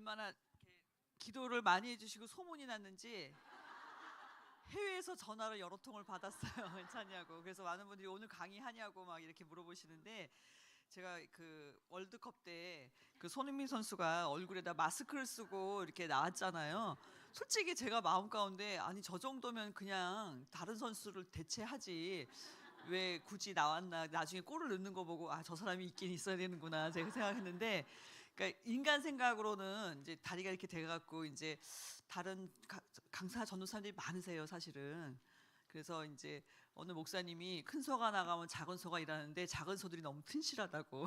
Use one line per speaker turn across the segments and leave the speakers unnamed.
얼마나 기도를 많이 해주시고 소문이 났는지 해외에서 전화를 여러 통을 받았어요. 괜찮냐고. 그래서 많은 분들이 오늘 강의하냐고 막 이렇게 물어보시는데, 제가 그 월드컵 때 그 손흥민 선수가 얼굴에다 마스크를 쓰고 이렇게 나왔잖아요. 솔직히 제가 마음 가운데, 아니 저 정도면 그냥 다른 선수를 대체하지 왜 굳이 나왔나, 나중에 골을 넣는 거 보고 아 저 사람이 있긴 있어야 되는구나 제가 생각했는데, 그러니까 인간 생각으로는 이제 다리가 이렇게 돼갖고 이제 다른 강사 전도사님들이 많으세요 사실은. 그래서 이제 어느 목사님이 큰 소가 나가면 작은 소가 일하는데 작은 소들이 너무 튼실하다고.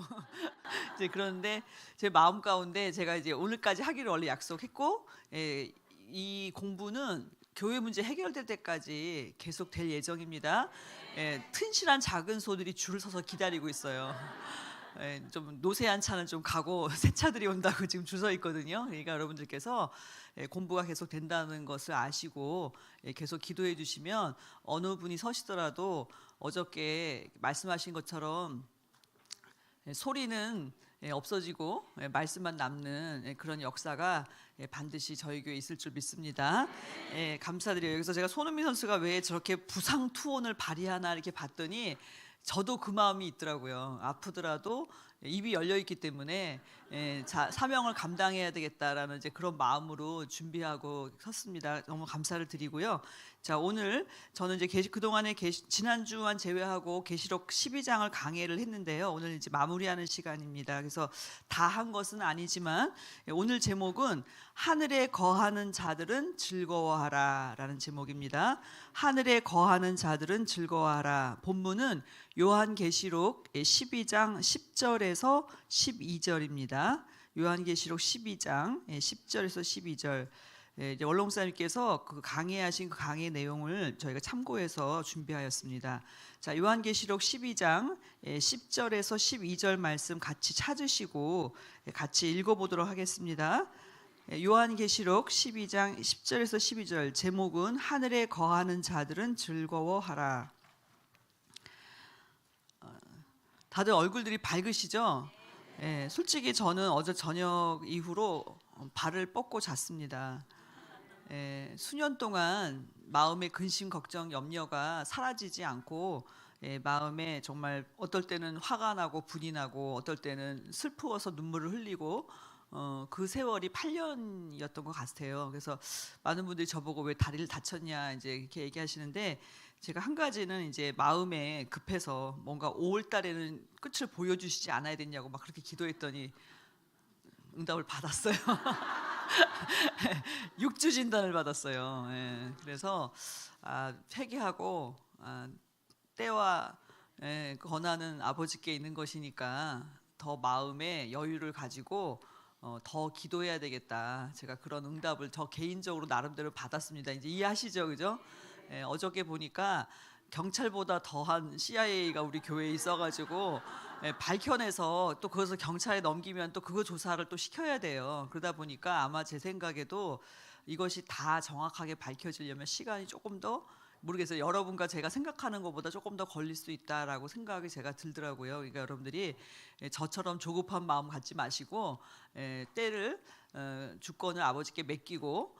이제 그런데 제 마음 가운데 제가 이제 오늘까지 하기를 원래 약속했고, 이 공부는 교회 문제 해결될 때까지 계속 될 예정입니다. 튼실한 작은 소들이 줄을 서서 기다리고 있어요. 좀 노세한 차는 좀 가고 새 차들이 온다고 지금 줄 서 있거든요. 그러니까 여러분들께서 공부가 계속 된다는 것을 아시고 계속 기도해 주시면 어느 분이 서시더라도 어저께 말씀하신 것처럼 소리는 없어지고 말씀만 남는 그런 역사가 반드시 저희 교회에 있을 줄 믿습니다. 감사드려요. 여기서 제가 손흥민 선수가 왜 저렇게 부상 투혼을 발휘하나 이렇게 봤더니 저도 그 마음이 있더라고요. 아프더라도 입이 열려 있기 때문에 사명을 감당해야 되겠다라는 이제 그런 마음으로 준비하고 섰습니다. 너무 감사를 드리고요. 자, 오늘 저는 이제 그동안에 지난주만 제외하고 계시록 12장을 강해를 했는데요. 오늘 이제 마무리하는 시간입니다. 그래서 다 한 것은 아니지만 오늘 제목은 하늘에 거하는 자들은 즐거워하라라는 제목입니다. 하늘에 거하는 자들은 즐거워하라. 본문은 요한계시록 12장 10절에서 12절입니다. 요한계시록 12장 10절에서 12절. 이제 원롱사님께서 그 강해하신 그 강의 내용을 저희가 참고해서 준비하였습니다. 자, 요한계시록 12장 10절에서 12절 말씀 같이 찾으시고 같이 읽어보도록 하겠습니다. 요한계시록 12장 10절에서 12절, 제목은 하늘에 거하는 자들은 즐거워하라. 다들 얼굴들이 밝으시죠? 솔직히 저는 어제 저녁 이후로 발을 뻗고 잤습니다. 수년 동안 마음의 근심, 걱정, 염려가 사라지지 않고 마음에 정말 어떨 때는 화가 나고 분이 나고 어떨 때는 슬프어서 눈물을 흘리고 그 세월이 8년이었던 것 같아요. 그래서 많은 분들이 저보고 왜 다리를 다쳤냐 이제 이렇게 얘기하시는데, 제가 한 가지는 이제 마음에 급해서 뭔가 5월 달에는 끝을 보여주시지 않아야 되냐고 막 그렇게 기도했더니 응답을 받았어요. 6주 진단을 받았어요. 그래서 회개하고 때와 권하는 아버지께 있는 것이니까 더 마음에 여유를 가지고 더 기도해야 되겠다. 제가 그런 응답을 저 개인적으로 나름대로 받았습니다. 이제 이해하시죠, 그죠? 어저께 보니까 경찰보다 더한 CIA가 우리 교회에 있어가지고 밝혀내서 또 그것을 경찰에 넘기면 또 그거 조사를 또 시켜야 돼요. 그러다 보니까 아마 제 생각에도 이것이 다 정확하게 밝혀지려면 시간이 조금 더, 모르겠어요. 여러분과 제가 생각하는 것보다 조금 더 걸릴 수 있다라고 생각이 제가 들더라고요. 그러니까 여러분들이 저처럼 조급한 마음 갖지 마시고 때를 주권을 아버지께 맡기고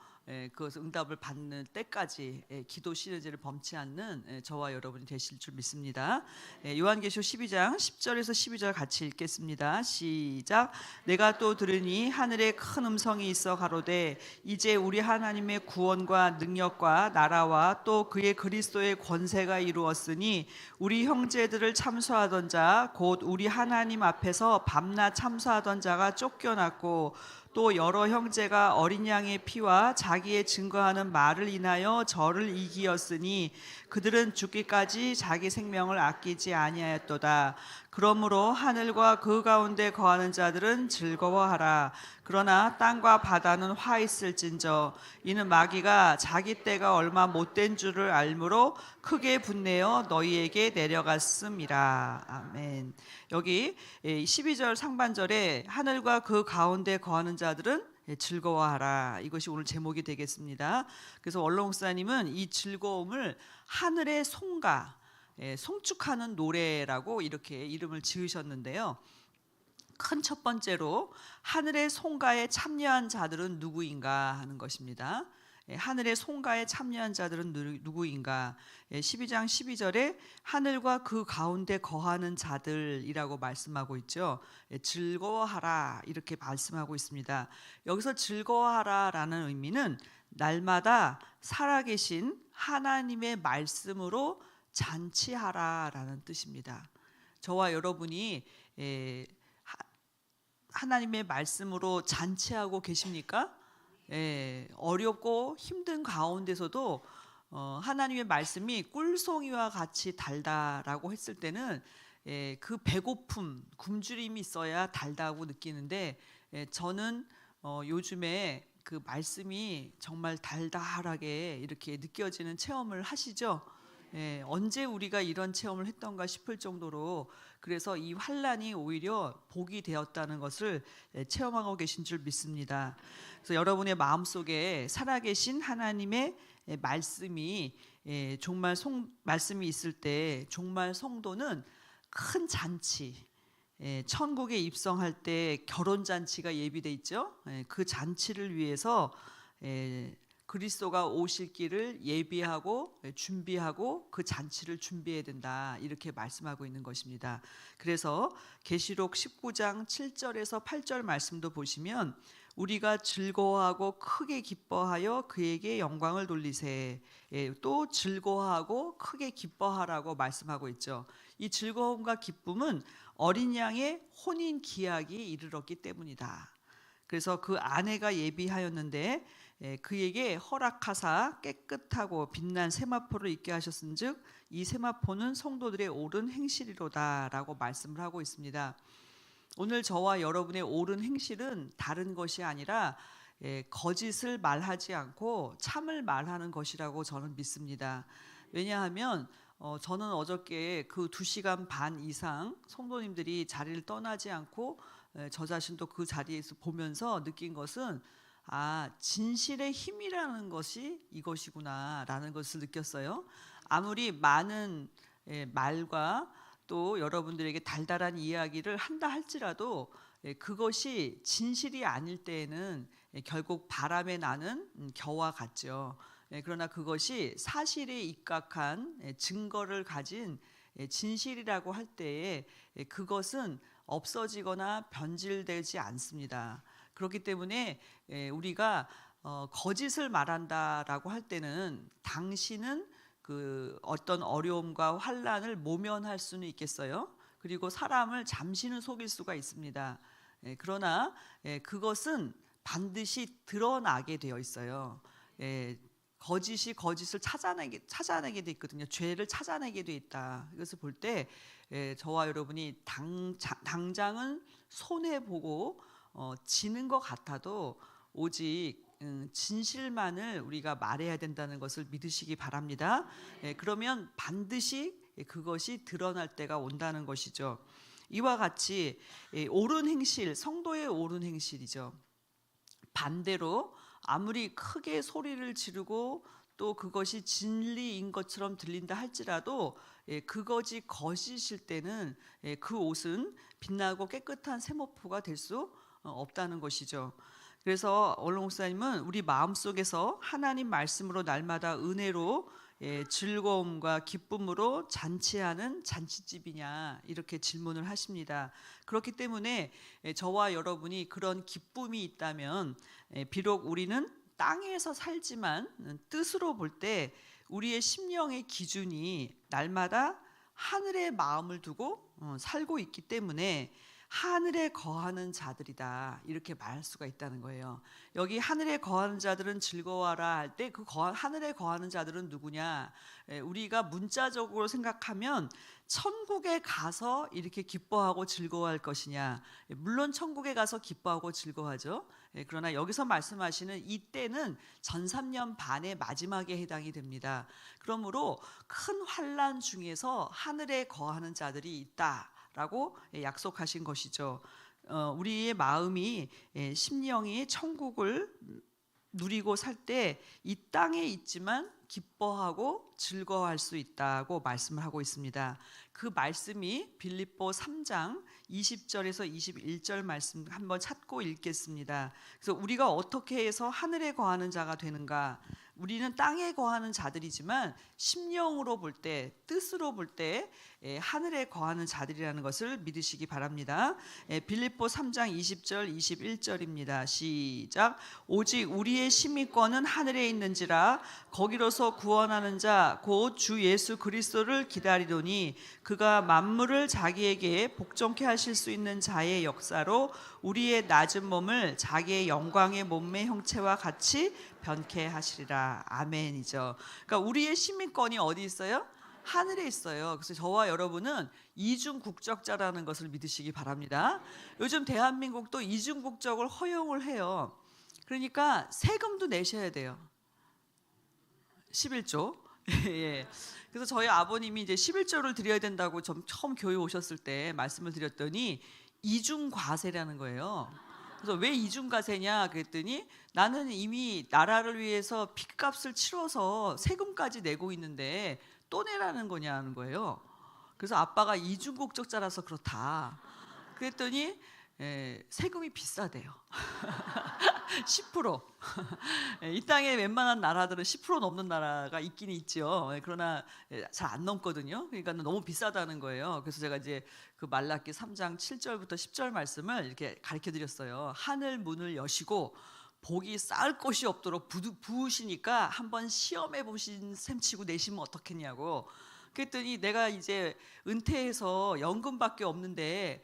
그것을 응답을 받는 때까지 기도 시리즈를 범치 않는 저와 여러분이 되실 줄 믿습니다. 요한계시록 12장 10절에서 12절 같이 읽겠습니다. 시작. 내가 또 들으니 하늘에 큰 음성이 있어 가로되 이제 우리 하나님의 구원과 능력과 나라와 또 그의 그리스도의 권세가 이루었으니 우리 형제들을 참소하던 자 곧 우리 하나님 앞에서 밤낮 참소하던 자가 쫓겨났고 또 여러 형제가 어린 양의 피와 자기의 증거하는 말을 인하여 저를 이기었으니 그들은 죽기까지 자기 생명을 아끼지 아니하였도다. 그러므로 하늘과 그 가운데 거하는 자들은 즐거워하라. 그러나 땅과 바다는 화 있을진저 이는 마귀가 자기 때가 얼마 못된 줄을 알므로 크게 분내어 너희에게 내려갔음이라. 아멘. 여기 12절 상반절에 하늘과 그 가운데 거하는 자들은 즐거워하라, 이것이 오늘 제목이 되겠습니다. 그래서 원로 목사님은 이 즐거움을 하늘의 송가, 송축하는 노래라고 이렇게 이름을 지으셨는데요. 큰 첫 번째로 하늘의 송가에 참여한 자들은 누구인가 하는 것입니다. 하늘의 송가에 참여한 자들은 누구인가? 12장 12절에 하늘과 그 가운데 거하는 자들이라고 말씀하고 있죠. 즐거워하라 이렇게 말씀하고 있습니다. 여기서 즐거워하라라는 의미는 날마다 살아계신 하나님의 말씀으로 잔치하라라는 뜻입니다. 저와 여러분이 하나님의 말씀으로 잔치하고 계십니까? 어렵고 힘든 가운데서도 하나님의 말씀이 꿀송이와 같이 달다라고 했을 때는 그 배고픔, 굶주림이 있어야 달다고 느끼는데 저는 요즘에 그 말씀이 정말 달달하게 이렇게 느껴지는 체험을 하시죠? 언제 우리가 이런 체험을 했던가 싶을 정도로 그래서 이 환난이 오히려 복이 되었다는 것을 체험하고 계신 줄 믿습니다. 그래서 여러분의 마음속에 살아계신 하나님의 말씀이 정말 말씀이 있을 때 정말 성도는 큰 잔치, 천국에 입성할 때 결혼 잔치가 예비돼 있죠. 그 잔치를 위해서 그리스도가 오실 길을 예비하고 준비하고 그 잔치를 준비해야 된다 이렇게 말씀하고 있는 것입니다. 그래서 계시록 19장 7절에서 8절 말씀도 보시면 우리가 즐거워하고 크게 기뻐하여 그에게 영광을 돌리세. 또 즐거워하고 크게 기뻐하라고 말씀하고 있죠. 이 즐거움과 기쁨은 어린 양의 혼인 기약이 이르렀기 때문이다. 그래서 그 아내가 예비하였는데 그에게 허락하사 깨끗하고 빛난 세마포를 입게 하셨은즉 이 세마포는 성도들의 옳은 행실이로다라고 말씀을 하고 있습니다. 오늘 저와 여러분의 옳은 행실은 다른 것이 아니라 거짓을 말하지 않고 참을 말하는 것이라고 저는 믿습니다. 왜냐하면 저는 어저께 그 2시간 반 이상 성도님들이 자리를 떠나지 않고 저 자신도 그 자리에서 보면서 느낀 것은 진실의 힘이라는 것이 이것이구나라는 것을 느꼈어요. 아무리 많은 말과 또 여러분들에게 달달한 이야기를 한다 할지라도 그것이 진실이 아닐 때에는 결국 바람에 나는 겨와 같죠. 그러나 그것이 사실에 입각한 증거를 가진 진실이라고 할 때에 그것은 없어지거나 변질되지 않습니다. 그렇기 때문에 우리가 거짓을 말한다라고 할 때는 당신은 그 어떤 어려움과 환난을 모면할 수는 있겠어요. 그리고 사람을 잠시는 속일 수가 있습니다. 그러나 그것은 반드시 드러나게 되어 있어요. 거짓이 거짓을 찾아내게 돼 있거든요. 죄를 찾아내게 돼 있다. 이것을 볼 때 저와 여러분이 당장은 손해 보고 지는 것 같아도 오직 진실만을 우리가 말해야 된다는 것을 믿으시기 바랍니다. 그러면 반드시 그것이 드러날 때가 온다는 것이죠. 이와 같이 옳은 행실, 성도의 옳은 행실이죠. 반대로 아무리 크게 소리를 지르고 또 그것이 진리인 것처럼 들린다 할지라도 그것이 거짓일 때는 그 옷은 빛나고 깨끗한 세모포가 될 수 없다는 것이죠. 그래서 원로 목사님은 우리 마음속에서 하나님 말씀으로 날마다 은혜로 즐거움과 기쁨으로 잔치하는 잔치집이냐 이렇게 질문을 하십니다. 그렇기 때문에 저와 여러분이 그런 기쁨이 있다면 비록 우리는 땅에서 살지만 뜻으로 볼 때 우리의 심령의 기준이 날마다 하늘의 마음을 두고 살고 있기 때문에 하늘에 거하는 자들이다 이렇게 말할 수가 있다는 거예요. 여기 하늘에 거하는 자들은 즐거워하라 할 때 그 하늘에 거하는 자들은 누구냐? 우리가 문자적으로 생각하면 천국에 가서 이렇게 기뻐하고 즐거워할 것이냐? 물론 천국에 가서 기뻐하고 즐거워하죠. 그러나 여기서 말씀하시는 이때는 전3년 반의 마지막에 해당이 됩니다. 그러므로 큰 환난 중에서 하늘에 거하는 자들이 있다 라고 약속하신 것이죠. 우리의 마음이 심령이 천국을 누리고 살 때 이 땅에 있지만 기뻐하고 즐거워할 수 있다고 말씀을 하고 있습니다. 그 말씀이 빌립보 3장 20절에서 21절 말씀 한번 찾고 읽겠습니다. 그래서 우리가 어떻게 해서 하늘에 거하는 자가 되는가? 우리는 땅에 거하는 자들이지만 심령으로 볼 때, 뜻으로 볼 때 하늘에 거하는 자들이라는 것을 믿으시기 바랍니다. 빌립보 3장 20절 21절입니다. 시작. 오직 우리의 심의권은 하늘에 있는지라 거기로서 구원하는 자 곧 주 예수 그리스도를 기다리더니 그가 만물을 자기에게 복종케 하실 수 있는 자의 역사로 우리의 낮은 몸을 자기의 영광의 몸의 형체와 같이 변케 하시리라. 아멘이죠. 그러니까 우리의 시민권이 어디 있어요? 하늘에 있어요. 그래서 저와 여러분은 이중 국적자라는 것을 믿으시기 바랍니다. 요즘 대한민국도 이중 국적을 허용을 해요. 그러니까 세금도 내셔야 돼요. 11조. 예. 그래서 저희 아버님이 이제 11조를 드려야 된다고 처음 교회 오셨을 때 말씀을 드렸더니 이중 과세라는 거예요. 그래서 왜 이중 과세냐 그랬더니 나는 이미 나라를 위해서 핏값을 치러서 세금까지 내고 있는데 또 내라는 거냐는 거예요. 그래서 아빠가 이중 국적자라서 그렇다. 그랬더니 세금이 비싸대요. 10%. 이 땅에 웬만한 나라들은 10% 넘는 나라가 있긴 있죠. 그러나 잘 안 넘거든요. 그러니까 너무 비싸다는 거예요. 그래서 제가 이제 그 말라기 3장 7절부터 10절 말씀을 이렇게 가르쳐 드렸어요. 하늘 문을 여시고 복이 쌓을 곳이 없도록 부으시니까 한번 시험해 보신 셈치고 내시면 어떻겠냐고. 그랬더니 내가 이제 은퇴해서 연금밖에 없는데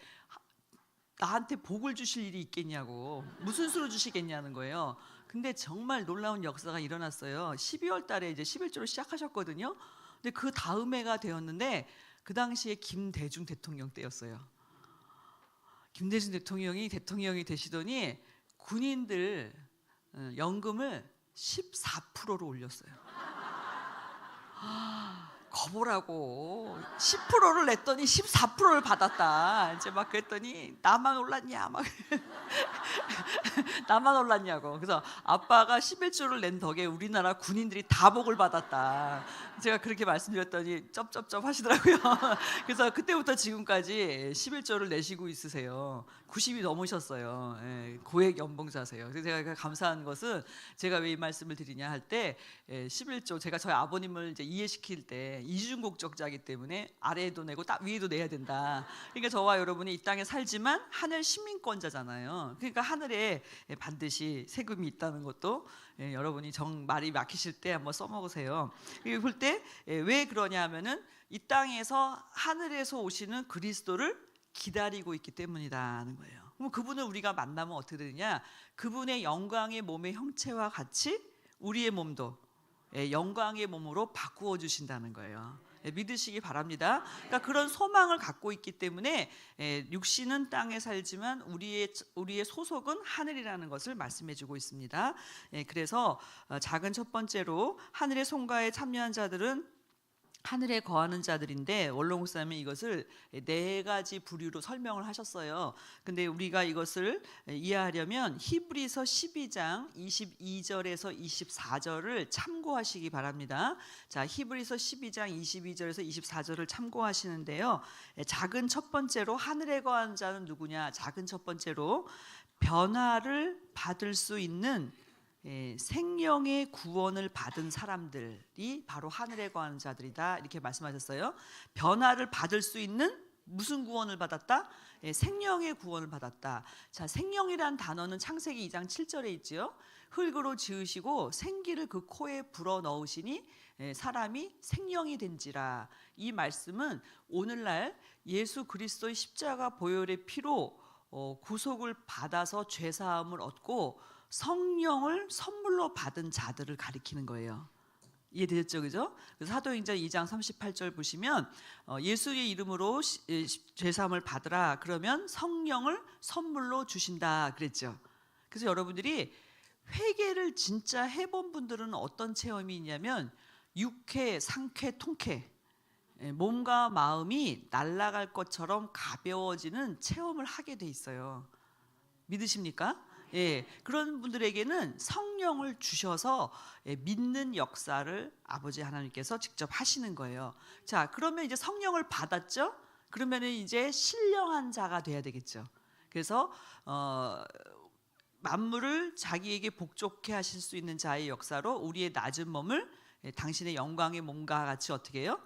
나한테 복을 주실 일이 있겠냐고, 무슨 수로 주시겠냐는 거예요. 근데 정말 놀라운 역사가 일어났어요. 12월 달에 이제 11조를 시작하셨거든요. 근데 그 다음 해가 되었는데 그 당시에 김대중 대통령 때였어요. 김대중 대통령이 되시더니 군인들 연금을 14%로 올렸어요. 거보라고 10%를 냈더니 14%를 받았다. 이제 막 그랬더니 나만 올랐냐 막 나만 올랐냐고. 그래서 아빠가 11조를 낸 덕에 우리나라 군인들이 다 복을 받았다. 제가 그렇게 말씀드렸더니 쩝쩝쩝 하시더라고요. 그래서 그때부터 지금까지 11조를 내시고 있으세요. 90이 넘으셨어요. 고액 연봉자세요. 그래서 제가 감사한 것은 제가 왜 이 말씀을 드리냐 할 때 11조 제가 저희 아버님을 이제 이해시킬 때 이중국적자이기 때문에 아래에도 내고 위에도 내야 된다. 그러니까 저와 여러분이 이 땅에 살지만 하늘 시민권자잖아요. 그러니까 하늘에 반드시 세금이 있다는 것도 여러분이 말이 막히실 때 한번 써먹으세요. 그리고 볼 때 왜 그러냐 하면은 이 땅에서 하늘에서 오시는 그리스도를 기다리고 있기 때문이라는 거예요. 그럼 그분을 우리가 만나면 어떻게 되느냐? 그분의 영광의 몸의 형체와 같이 우리의 몸도 영광의 몸으로 바꾸어 주신다는 거예요. 믿으시기 바랍니다. 그러니까 그런 소망을 갖고 있기 때문에 육신은 땅에 살지만 우리의 소속은 하늘이라는 것을 말씀해주고 있습니다. 그래서 작은 첫 번째로 하늘의 송가에 참여한 자들은 하늘에 거하는 자들인데 원로 목사님은 이것을 네 가지 부류로 설명을 하셨어요. 근데 우리가 이것을 이해하려면 히브리서 12장 22절에서 24절을 참고하시기 바랍니다. 자, 히브리서 12장 22절에서 24절을 참고하시는데요. 작은 첫 번째로 하늘에 거하는 자는 누구냐? 작은 첫 번째로 변화를 받을 수 있는 생명의 구원을 받은 사람들이 바로 하늘에 거하는 자들이다, 이렇게 말씀하셨어요. 변화를 받을 수 있는 무슨 구원을 받았다? 생명의 구원을 받았다. 자, 생명이란 단어는 창세기 2장 7절에 있지요. 흙으로 지으시고 생기를 그 코에 불어 넣으시니 사람이 생명이 된지라. 이 말씀은 오늘날 예수 그리스도의 십자가 보혈의 피로 구속을 받아서 죄 사함을 얻고 성령을 선물로 받은 자들을 가리키는 거예요. 이해되셨죠? 그죠? 그래서 사도행전 2장 38절 보시면 예수의 이름으로 죄사함을 받으라 그러면 성령을 선물로 주신다 그랬죠. 그래서 여러분들이 회개를 진짜 해본 분들은 어떤 체험이 있냐면 육회, 상쾌, 통쾌, 몸과 마음이 날아갈 것처럼 가벼워지는 체험을 하게 돼 있어요. 믿으십니까? 예, 그런 분들에게는 성령을 주셔서 믿는 역사를 아버지 하나님께서 직접 하시는 거예요. 자, 그러면 이제 성령을 받았죠? 그러면은 이제 신령한 자가 돼야 되겠죠. 그래서 만물을 자기에게 복종케 하실 수 있는 자의 역사로 우리의 낮은 몸을 당신의 영광의 몸과 같이 어떻게 해요?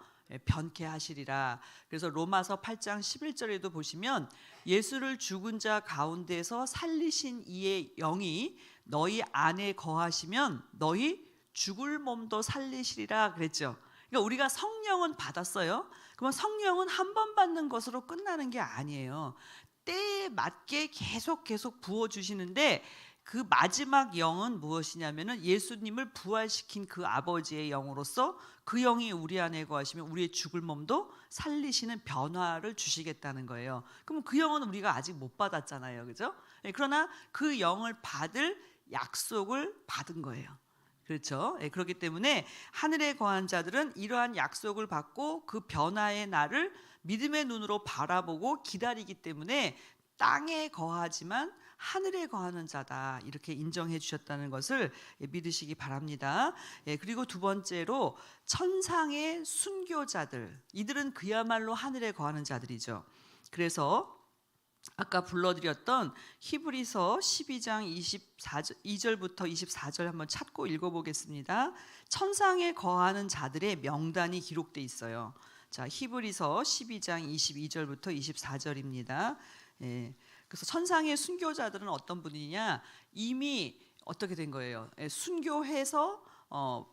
변케 하시리라. 그래서 로마서 8장 11절에도 보시면 예수를 죽은 자 가운데서 살리신 이의 영이 너희 안에 거하시면 너희 죽을 몸도 살리시리라 그랬죠. 그러니까 우리가 성령은 받았어요. 그러면 성령은 한 번 받는 것으로 끝나는 게 아니에요. 때에 맞게 계속 부어주시는데 그 마지막 영은 무엇이냐면은 예수님을 부활시킨 그 아버지의 영으로서 그 영이 우리 안에 거하시면 우리의 죽을 몸도 살리시는 변화를 주시겠다는 거예요. 그럼 그 영은 우리가 아직 못 받았잖아요, 그죠? 그러나 그 영을 받을 약속을 받은 거예요. 그렇죠? 그렇기 때문에 하늘에 거한 자들은 이러한 약속을 받고 그 변화의 날을 믿음의 눈으로 바라보고 기다리기 때문에 땅에 거하지만 하늘에 거하는 자다 이렇게 인정해 주셨다는 것을 믿으시기 바랍니다. 그리고 두 번째로 천상의 순교자들, 이들은 그야말로 하늘에 거하는 자들이죠. 그래서 아까 불러드렸던 히브리서 12장 2절부터 24절 한번 찾고 읽어보겠습니다. 천상에 거하는 자들의 명단이 기록되어 있어요. 자, 히브리서 12장 22절부터 24절입니다. 그래서 천상의 순교자들은 어떤 분이냐? 이미 어떻게 된 거예요? 순교해서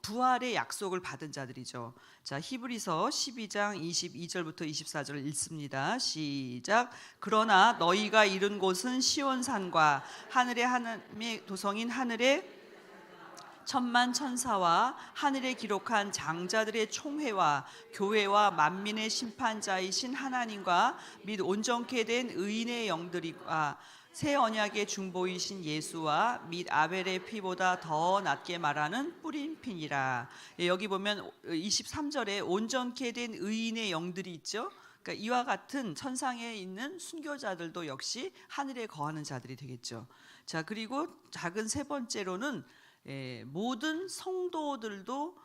부활의 약속을 받은 자들이죠. 자, 히브리서 12장 22절부터 24절 읽습니다. 시작. 그러나 너희가 이른 곳은 시온산과 하늘의 하나님의 도성인 하늘의 천만 천사와 하늘에 기록한 장자들의 총회와 교회와 만민의 심판자이신 하나님과 및 온전케 된 의인의 영들이와 새 언약의 중보이신 예수와 및 아벨의 피보다 더 낫게 말하는 뿌린 피니라. 여기 보면 23절에 온전케 된 의인의 영들이 있죠. 그러니까 이와 같은 천상에 있는 순교자들도 역시 하늘에 거하는 자들이 되겠죠. 자, 그리고 작은 세 번째로는 모든 성도들도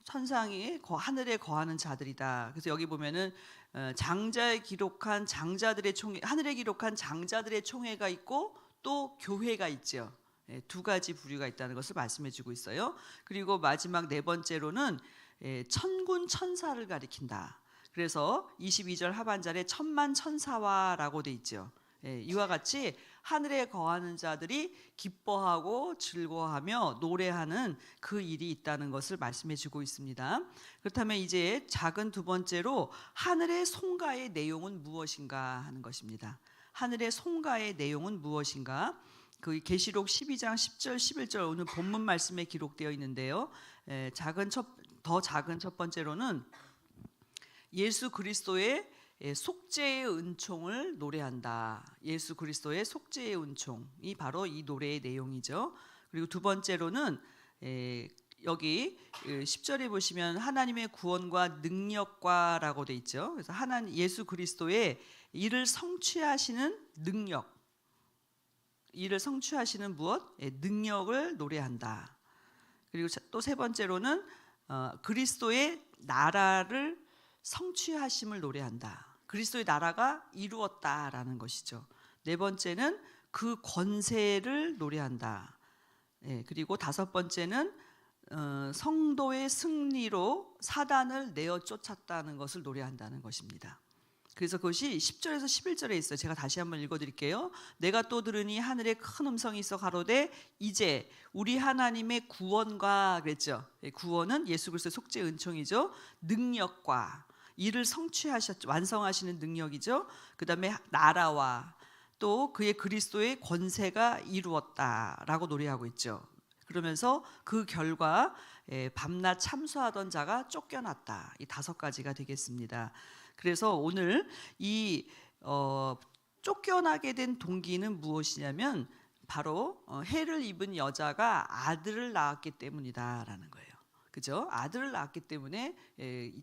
천상에 하늘에 거하는 자들이다. 그래서 여기 보면은 장자에 기록한 장자들의 총회, 하늘에 기록한 장자들의 총회가 있고 또 교회가 있죠. 두 가지 부류가 있다는 것을 말씀해주고 있어요. 그리고 마지막 네 번째로는 천군 천사를 가리킨다. 그래서 22절 하반절에 천만 천사와라고 돼 있죠. 이와 같이 하늘에 거하는 자들이 기뻐하고 즐거워하며 노래하는 그 일이 있다는 것을 말씀해 주고 있습니다. 그렇다면 이제 작은 두 번째로 하늘의 송가의 내용은 무엇인가 하는 것입니다. 하늘의 송가의 내용은 무엇인가? 그 계시록 12장 10절 11절 오늘 본문 말씀에 기록되어 있는데요. 더 작은 첫 번째로는 예수 그리스도의 속죄의 은총을 노래한다. 예수 그리스도의 속죄의 은총이 바로 이 노래의 내용이죠. 그리고 두 번째로는 여기 10절에 보시면 하나님의 구원과 능력과라고 돼 있죠. 그래서 예수 그리스도의 이를 성취하시는 능력, 이를 성취하시는 무엇? 능력을 노래한다. 그리고 또 세 번째로는 그리스도의 나라를 성취하심을 노래한다. 그리스도의 나라가 이루었다라는 것이죠. 네 번째는 그 권세를 노래한다. 그리고 다섯 번째는 성도의 승리로 사단을 내어 쫓았다는 것을 노래한다는 것입니다. 그래서 그것이 10절에서 11절에 있어요. 제가 다시 한번 읽어드릴게요. 내가 또 들으니 하늘에 큰 음성이 있어 가로되 이제 우리 하나님의 구원과 그랬죠. 구원은 예수 그리스도의 속죄 은총이죠. 능력과 이를 완성하시는 능력이죠. 그 다음에 나라와 또 그의 그리스도의 권세가 이루었다라고 노래하고 있죠. 그러면서 그 결과 밤낮 참수하던 자가 쫓겨났다. 이 다섯 가지가 되겠습니다. 그래서 오늘 이 쫓겨나게 된 동기는 무엇이냐면 바로 해를 입은 여자가 아들을 낳았기 때문이다라는 거예요. 그죠? 아들을 낳았기 때문에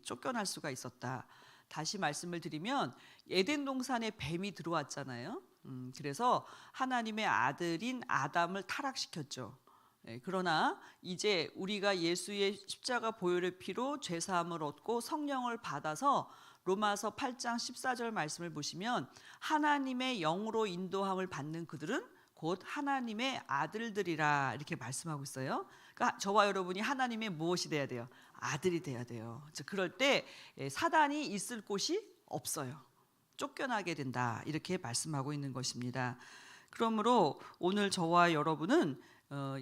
쫓겨날 수가 있었다. 다시 말씀을 드리면 에덴 동산에 뱀이 들어왔잖아요. 그래서 하나님의 아들인 아담을 타락시켰죠. 그러나 이제 우리가 예수의 십자가 보혈의 피로 죄사함을 얻고 성령을 받아서 로마서 8장 14절 말씀을 보시면 하나님의 영으로 인도함을 받는 그들은 곧 하나님의 아들들이라 이렇게 말씀하고 있어요. 그러니까 저와 여러분이 하나님의 무엇이 돼야 돼요? 아들이 돼야 돼요. 그럴 때 사단이 있을 곳이 없어요. 쫓겨나게 된다 이렇게 말씀하고 있는 것입니다. 그러므로 오늘 저와 여러분은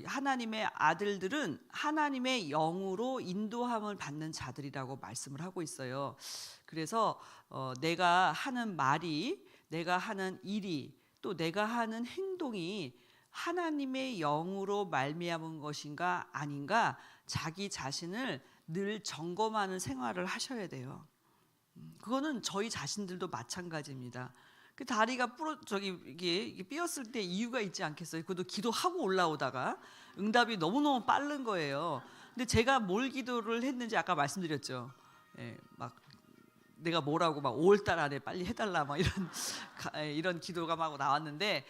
하나님의 아들들은 하나님의 영으로 인도함을 받는 자들이라고 말씀을 하고 있어요. 그래서 내가 하는 말이, 내가 하는 일이, 또 내가 하는 행동이 하나님의 영으로 말미암은 것인가 아닌가 자기 자신을 늘 점검하는 생활을 하셔야 돼요. 그거는 저희 자신들도 마찬가지입니다. 그 다리가 이게 삐었을 때 이유가 있지 않겠어요? 그것도 기도하고 올라오다가 응답이 너무너무 빠른 거예요. 근데 제가 뭘 기도를 했는지 아까 말씀드렸죠. 막 내가 뭐라고 막 5월달 안에 빨리 해달라 막 이런 기도가 막 나왔는데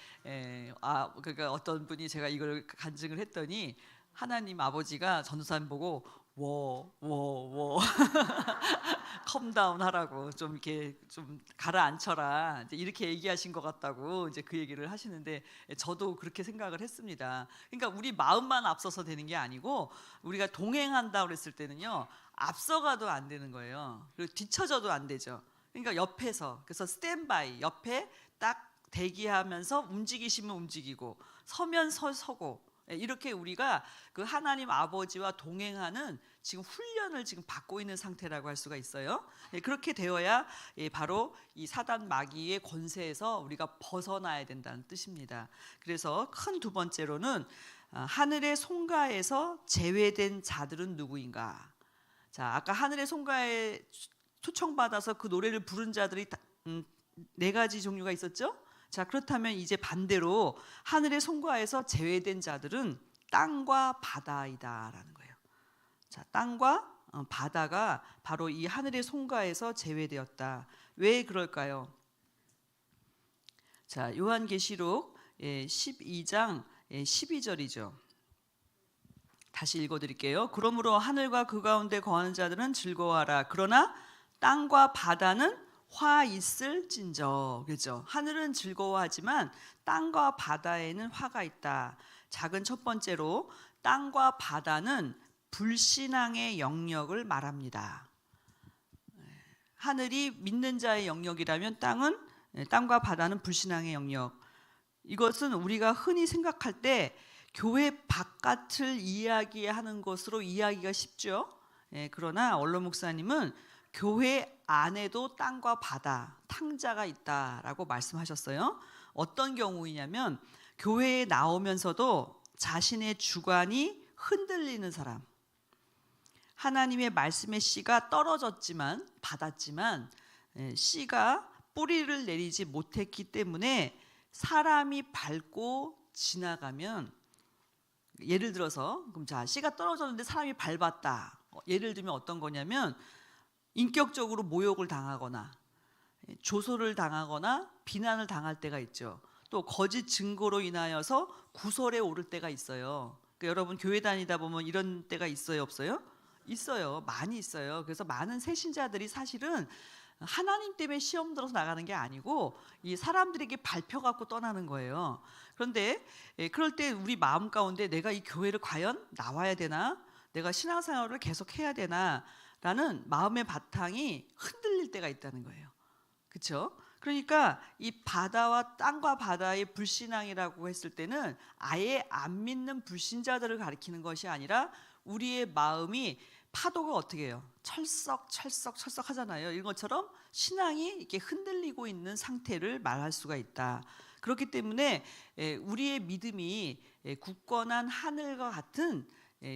그러니까 어떤 분이 제가 이걸 간증을 했더니 하나님 아버지가 전도사님 보고 워 컴다운 하라고 좀 이렇게 좀 가라앉혀라 이렇게 얘기하신 것 같다고 이제 그 얘기를 하시는데 저도 그렇게 생각을 했습니다. 그러니까 우리 마음만 앞서서 되는 게 아니고 우리가 동행한다 그랬을 때는요 앞서가도 안 되는 거예요. 그리고 뒤처져도 안 되죠. 그러니까 옆에서 그래서 스탠바이 옆에 딱 대기하면서 움직이시면 움직이고 서면 서고 이렇게 우리가 그 하나님 아버지와 동행하는 지금 훈련을 지금 받고 있는 상태라고 할 수가 있어요. 그렇게 되어야 바로 이 사단 마귀의 권세에서 우리가 벗어나야 된다는 뜻입니다. 그래서 큰 두 번째로는 하늘의 송가에서 제외된 자들은 누구인가? 자, 아까 하늘의 송가에 초청받아서 그 노래를 부른 자들이 네 가지 종류가 있었죠? 자, 그렇다면 이제 반대로 하늘의 송가에서 제외된 자들은 땅과 바다이다라는 거예요. 자, 땅과 바다가 바로 이 하늘의 송가에서 제외되었다. 왜 그럴까요? 자, 요한계시록 12장 12절이죠. 다시 읽어드릴게요. 그러므로 하늘과 그 가운데 거하는 자들은 즐거워하라. 그러나 땅과 바다는 화 있을진저. 그렇죠? 하늘은 즐거워하지만 땅과 바다에는 화가 있다. 작은 첫 번째로 땅과 바다는 불신앙의 영역을 말합니다. 하늘이 믿는 자의 영역이라면 땅과 바다는 불신앙의 영역. 이것은 우리가 흔히 생각할 때 교회 바깥을 이야기하는 것으로 이야기가 쉽죠. 그러나 원로 목사님은 교회 안에도 땅과 바다, 탕자가 있다라고 말씀하셨어요. 어떤 경우이냐면 교회에 나오면서도 자신의 주관이 흔들리는 사람, 하나님의 말씀의 씨가 받았지만 씨가 뿌리를 내리지 못했기 때문에 사람이 밟고 지나가면, 예를 들어서 그럼 자, 씨가 떨어졌는데 사람이 밟았다. 예를 들면 어떤 거냐면 인격적으로 모욕을 당하거나 조소를 당하거나 비난을 당할 때가 있죠. 또 거짓 증거로 인하여서 구설에 오를 때가 있어요. 그러니까 여러분 교회 다니다 보면 이런 때가 있어요, 없어요? 있어요. 많이 있어요. 그래서 많은 새신자들이 사실은 하나님 때문에 시험 들어서 나가는 게 아니고 이 사람들에게 밟혀갖고 떠나는 거예요. 그런데 그럴 때 우리 마음 가운데 내가 이 교회를 과연 나와야 되나? 내가 신앙생활을 계속 해야 되나? 라는 마음의 바탕이 흔들릴 때가 있다는 거예요. 그렇죠? 그러니까 이 바다와 땅과 바다의 불신앙이라고 했을 때는 아예 안 믿는 불신자들을 가리키는 것이 아니라 우리의 마음이 파도가 어떻게 해요? 철썩 하잖아요. 이런 것처럼 신앙이 이렇게 흔들리고 있는 상태를 말할 수가 있다. 그렇기 때문에 우리의 믿음이 굳건한 하늘과 같은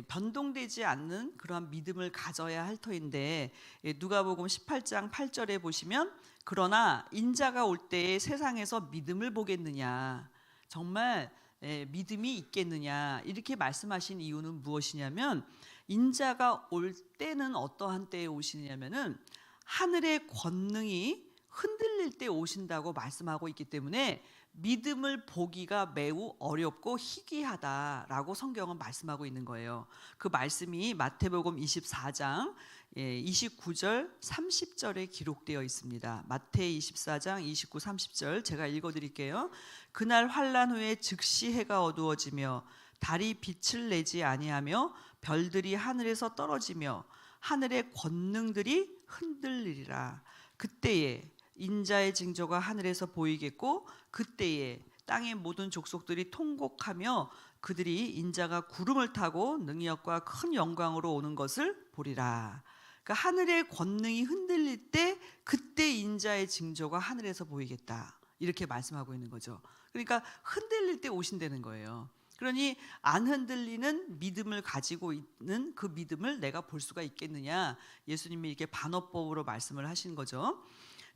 변동되지 않는 그러한 믿음을 가져야 할 터인데, 누가복음 18장 8절에 보시면 그러나 인자가 올 때에 세상에서 믿음을 보겠느냐, 정말 믿음이 있겠느냐 이렇게 말씀하신 이유는 무엇이냐면, 인자가 올 때는 어떠한 때에 오시냐면은 하늘의 권능이 흔들릴 흔들릴 때 오신다고 말씀하고 있기 때문에 믿음을 보기가 매우 어렵고 희귀하다라고 성경은 말씀하고 있는 거예요. 그 말씀이 마태복음 24장 29절 30절에 기록되어 있습니다. 마태 24장 29, 30절 제가 읽어드릴게요. 그날 환난 후에 즉시 해가 어두워지며 달이 빛을 내지 아니하며 별들이 하늘에서 떨어지며 하늘의 권능들이 흔들리리라. 그때에 인자의 징조가 하늘에서 보이겠고 그때에 땅의 모든 족속들이 통곡하며 그들이 인자가 구름을 타고 능력과 큰 영광으로 오는 것을 보리라. 그러니까 하늘의 권능이 흔들릴 때 그때 인자의 징조가 하늘에서 보이겠다. 이렇게 말씀하고 있는 거죠. 그러니까 흔들릴 때 오신다는 거예요. 그러니 안 흔들리는 믿음을 가지고 있는 그 믿음을 내가 볼 수가 있겠느냐. 예수님이 이렇게 반어법으로 말씀을 하신 거죠.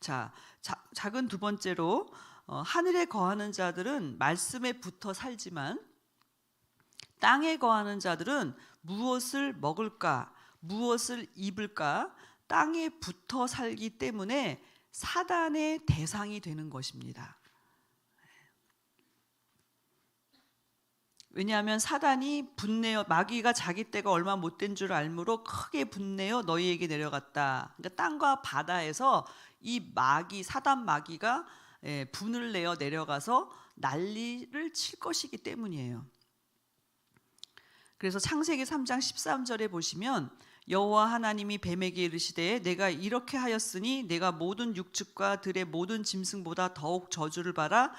자, 작은 두 번째로 하늘에 거하는 자들은 말씀에 붙어 살지만 땅에 거하는 자들은 무엇을 먹을까, 무엇을 입을까 땅에 붙어 살기 때문에 사단의 대상이 되는 것입니다. 왜냐하면 사단이 분내어 마귀가 자기 때가 얼마 못된 줄 알므로 크게 분내어 너희에게 내려갔다. 그러니까 땅과 바다에서 이 마귀 사단 마귀가 분을 내어 내려가서 난리를 칠 것이기 때문이에요. 그래서 창세기 3장 13절에 보시면 여호와 하나님이 뱀에게 이르시되 내가 이렇게 하였으니 내가 모든 육축과 들의 모든 짐승보다 더욱 저주를 받아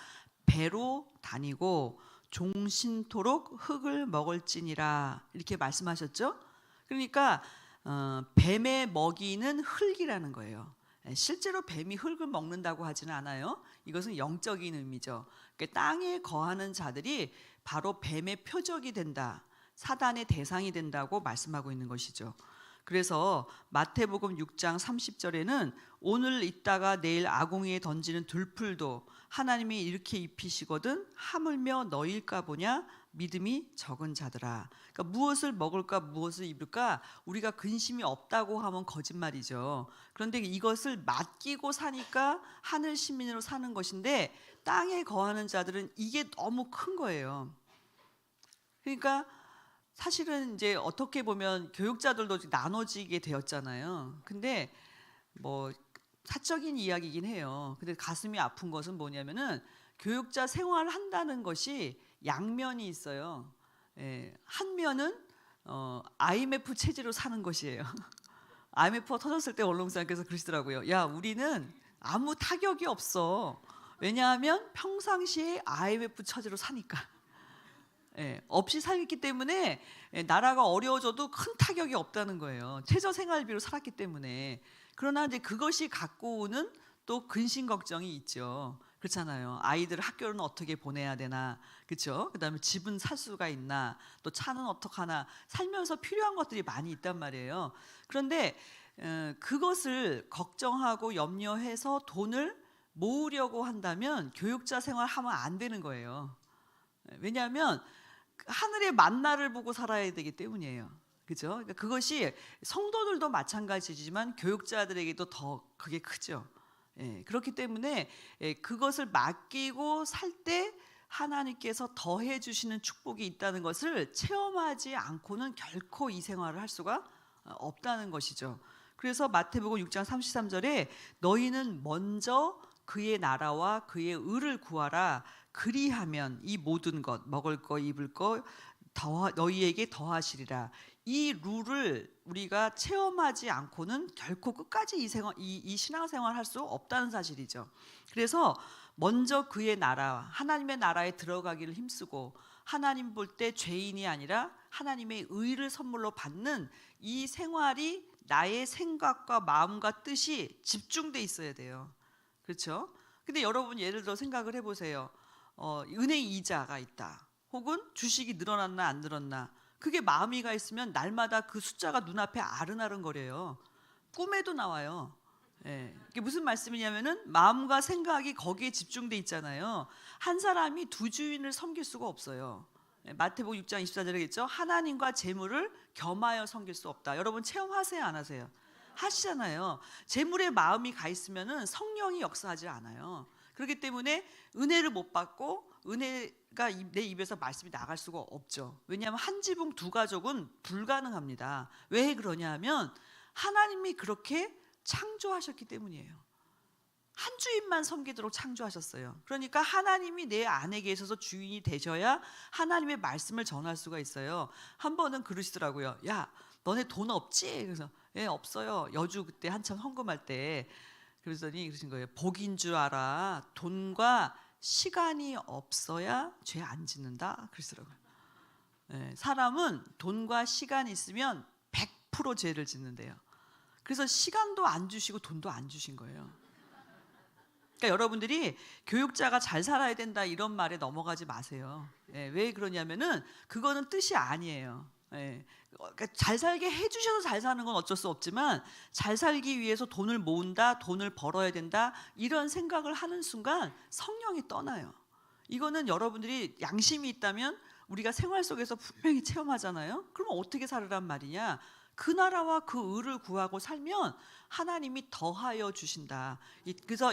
배로 다니고 종신토록 흙을 먹을지니라 이렇게 말씀하셨죠. 그러니까 뱀의 먹이는 흙이라는 거예요. 실제로 뱀이 흙을 먹는다고 하지는 않아요. 이것은 영적인 의미죠. 그러니까 땅에 거하는 자들이 바로 뱀의 표적이 된다, 사단의 대상이 된다고 말씀하고 있는 것이죠. 그래서 마태복음 6장 30절에는 오늘 있다가 내일 아궁이에 던지는 들풀도 하나님이 이렇게 입히시거든 하물며 너일까 보냐 믿음이 적은 자들아. 그러니까 무엇을 먹을까 무엇을 입을까 우리가 근심이 없다고 하면 거짓말이죠. 그런데 이것을 맡기고 사니까 하늘 시민으로 사는 것인데 땅에 거하는 자들은 이게 너무 큰 거예요. 그러니까 사실은 이제 어떻게 보면 교육자들도 나눠지게 되었잖아요. 근데 뭐 사적인 이야기이긴 해요. 근데 가슴이 아픈 것은 뭐냐면은 교육자 생활을 한다는 것이 양면이 있어요. 한 면은 IMF 체제로 사는 것이에요. IMF가 터졌을 때 원롱사님께서 그러시더라고요. 야, 우리는 아무 타격이 없어. 왜냐하면 평상시에 IMF 체제로 사니까. 없이 살기 때문에 나라가 어려워져도 큰 타격이 없다는 거예요. 최저생활비로 살았기 때문에. 그러나 이제 그것이 갖고 오는 또 근심 걱정이 있죠. 그렇잖아요. 아이들 학교는 어떻게 보내야 되나, 그렇죠? 그다음에 집은 살 수가 있나, 또 차는 어떡하나, 살면서 필요한 것들이 많이 있단 말이에요. 그런데 그것을 걱정하고 염려해서 돈을 모으려고 한다면 교육자 생활하면 안 되는 거예요. 왜냐하면 하늘의 만나를 보고 살아야 되기 때문이에요. 그죠? 그러니까 그것이 성도들도 마찬가지지만 교육자들에게도 더 그게 크죠. 그렇기 때문에 그것을 맡기고 살 때 하나님께서 더해 주시는 축복이 있다는 것을 체험하지 않고는 결코 이 생활을 할 수가 없다는 것이죠. 그래서 마태복음 6장 33절에 너희는 먼저 그의 나라와 그의 의를 구하라. 그리하면 이 모든 것 먹을 거 입을 거 너희에게 더하시리라. 이 룰을 우리가 체험하지 않고는 결코 끝까지 이 신앙생활을 할 수 없다는 사실이죠. 그래서 먼저 그의 나라, 하나님의 나라에 들어가기를 힘쓰고 하나님 볼 때 죄인이 아니라 하나님의 의를 선물로 받는 이 생활이 나의 생각과 마음과 뜻이 집중돼 있어야 돼요. 그렇죠? 근데 여러분 예를 들어 생각을 해보세요. 은행 이자가 있다. 혹은 주식이 늘어났나 안 늘었나. 그게 마음이가 있으면 날마다 그 숫자가 눈앞에 아른아른거려요. 꿈에도 나와요. 이게 무슨 말씀이냐면은 마음과 생각이 거기에 집중돼 있잖아요. 한 사람이 두 주인을 섬길 수가 없어요. 마태복음 6장 24절에 있죠. 하나님과 재물을 겸하여 섬길 수 없다. 여러분 체험하세요, 안 하세요? 하시잖아요. 재물에 마음이 가 있으면은 성령이 역사하지 않아요. 그렇기 때문에 은혜를 못 받고 은혜가 내 입에서 말씀이 나갈 수가 없죠. 왜냐하면 한 지붕 두 가족은 불가능합니다. 왜 그러냐 하면 하나님이 그렇게 창조하셨기 때문이에요. 한 주인만 섬기도록 창조하셨어요. 그러니까 하나님이 내 안에 계셔서 주인이 되셔야 하나님의 말씀을 전할 수가 있어요. 한 번은 그러시더라고요. 야, 너네 돈 없지? 그래서 예, 없어요. 여주 그때 한참 헌금할 때. 그러더니 그러신 거예요. 복인 줄 알아. 돈과 시간이 없어야 죄 안 짓는다. 그러시더라고요. 예, 사람은 돈과 시간이 있으면 100% 죄를 짓는데요. 그래서 시간도 안 주시고 돈도 안 주신 거예요. 그러니까 여러분들이 교육자가 잘 살아야 된다 이런 말에 넘어가지 마세요. 예, 왜 그러냐면은 그거는 뜻이 아니에요. 예, 그러니까 잘 살게 해주셔서 잘 사는 건 어쩔 수 없지만 잘 살기 위해서 돈을 모은다, 돈을 벌어야 된다 이런 생각을 하는 순간 성령이 떠나요. 이거는 여러분들이 양심이 있다면 우리가 생활 속에서 분명히 체험하잖아요. 그러면 어떻게 살으란 말이냐? 그 나라와 그 의를 구하고 살면 하나님이 더하여 주신다. 그래서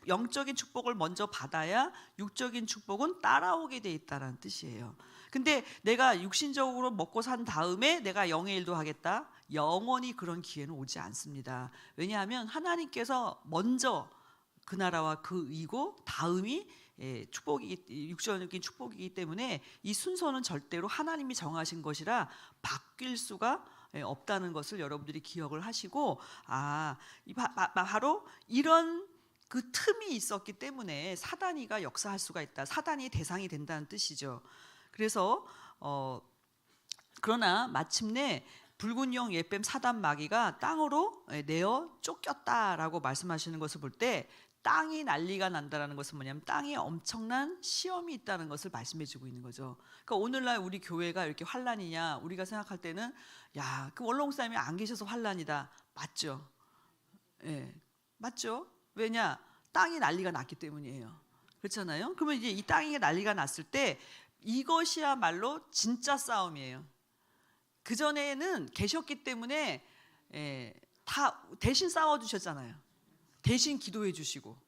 영적인 축복을 먼저 받아야 육적인 축복은 따라오게 돼 있다는 뜻이에요. 근데 내가 육신적으로 먹고 산 다음에 내가 영의 일도 하겠다? 영원히 그런 기회는 오지 않습니다. 왜냐하면 하나님께서 먼저 그 나라와 그 의고 다음이 육적인 축복이기 때문에 이 순서는 절대로 하나님이 정하신 것이라 바뀔 수가 없다는 것을 여러분들이 기억을 하시고 바로 이런 그 틈이 있었기 때문에 사단이가 역사할 수가 있다. 사단이 대상이 된다는 뜻이죠. 그래서 그러나 마침내 붉은 용 옛뱀 사단 마귀가 땅으로 내어 쫓겼다라고 말씀하시는 것을 볼 때 땅이 난리가 난다라는 것은 뭐냐면 땅에 엄청난 시험이 있다는 것을 말씀해주고 있는 거죠. 그러니까 오늘날 우리 교회가 이렇게 환란이냐 우리가 생각할 때는 야, 그 원로목사님이 안 계셔서 환란이다. 맞죠? 예, 맞죠? 왜냐? 땅이 난리가 났기 때문이에요. 그렇잖아요? 그러면 이제 이 땅이 난리가 났을 때 이것이야말로 진짜 싸움이에요. 그 전에는 계셨기 때문에 다 대신 싸워주셨잖아요. 대신 기도해 주시고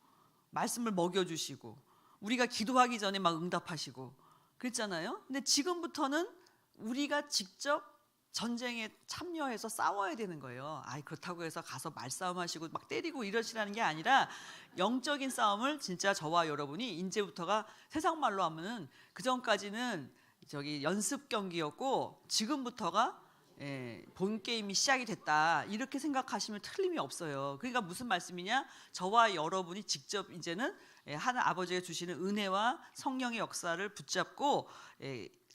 말씀을 먹여주시고 우리가 기도하기 전에 막 응답하시고 그랬잖아요. 근데 지금부터는 우리가 직접 전쟁에 참여해서 싸워야 되는 거예요. 그렇다고 해서 가서 말싸움하시고 막 때리고 이러시라는 게 아니라 영적인 싸움을 진짜 저와 여러분이 이제부터가 세상 말로 하면은 그 전까지는 연습 경기였고 지금부터가 본 게임이 시작이 됐다 이렇게 생각하시면 틀림이 없어요. 그러니까 무슨 말씀이냐? 저와 여러분이 직접 이제는 하나님 아버지가 주시는 은혜와 성령의 역사를 붙잡고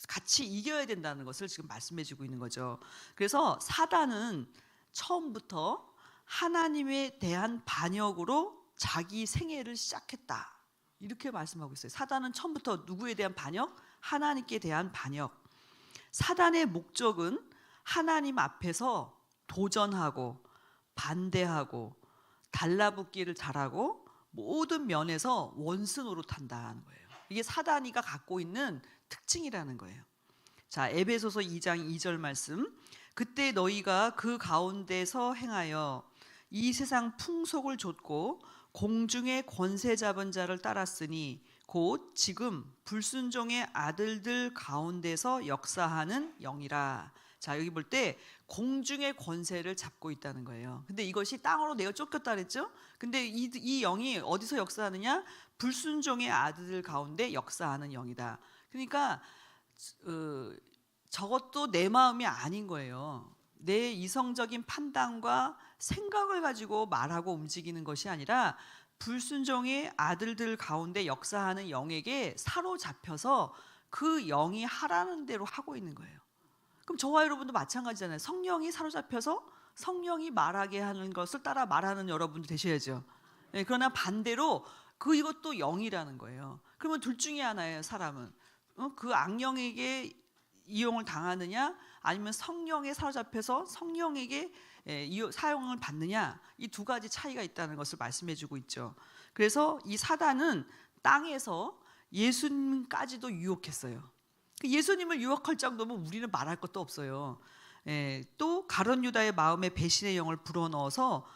같이 이겨야 된다는 것을 지금 말씀해주고 있는 거죠. 그래서 사단은 처음부터 하나님에 대한 반역으로 자기 생애를 시작했다 이렇게 말씀하고 있어요. 사단은 처음부터 누구에 대한 반역? 하나님께 대한 반역. 사단의 목적은 하나님 앞에서 도전하고 반대하고 달라붙기를 잘하고 모든 면에서 원수 노릇한다는 거예요. 이게 사단이가 갖고 있는 특징이라는 거예요. 자, 에베소서 2장 2절 말씀. 그때 너희가 그 가운데서 행하여 이 세상 풍속을 좇고 공중의 권세 잡은 자를 따랐으니 곧 지금 불순종의 아들들 가운데서 역사하는 영이라. 자, 여기 볼 때 공중의 권세를 잡고 있다는 거예요. 근데 이것이 땅으로 내어 쫓겼다 그랬죠? 근데 이 영이 어디서 역사하느냐? 불순종의 아들들 가운데 역사하는 영이다. 그러니까 저것도 내 마음이 아닌 거예요. 내 이성적인 판단과 생각을 가지고 말하고 움직이는 것이 아니라 불순종의 아들들 가운데 역사하는 영에게 사로잡혀서 그 영이 하라는 대로 하고 있는 거예요. 그럼 저와 여러분도 마찬가지잖아요. 성령이 사로잡혀서 성령이 말하게 하는 것을 따라 말하는 여러분도 되셔야죠. 그러나 반대로 이것도 영이라는 거예요. 그러면 둘 중에 하나예요. 사람은 그 악령에게 이용을 당하느냐 아니면 성령에 사로잡혀서 성령에게 사용을 받느냐 이 두 가지 차이가 있다는 것을 말씀해주고 있죠. 그래서 이 사단은 땅에서 예수님까지도 유혹했어요. 예수님을 유혹할 정도면 우리는 말할 것도 없어요. 또 가룟 유다의 마음에 배신의 영을 불어넣어서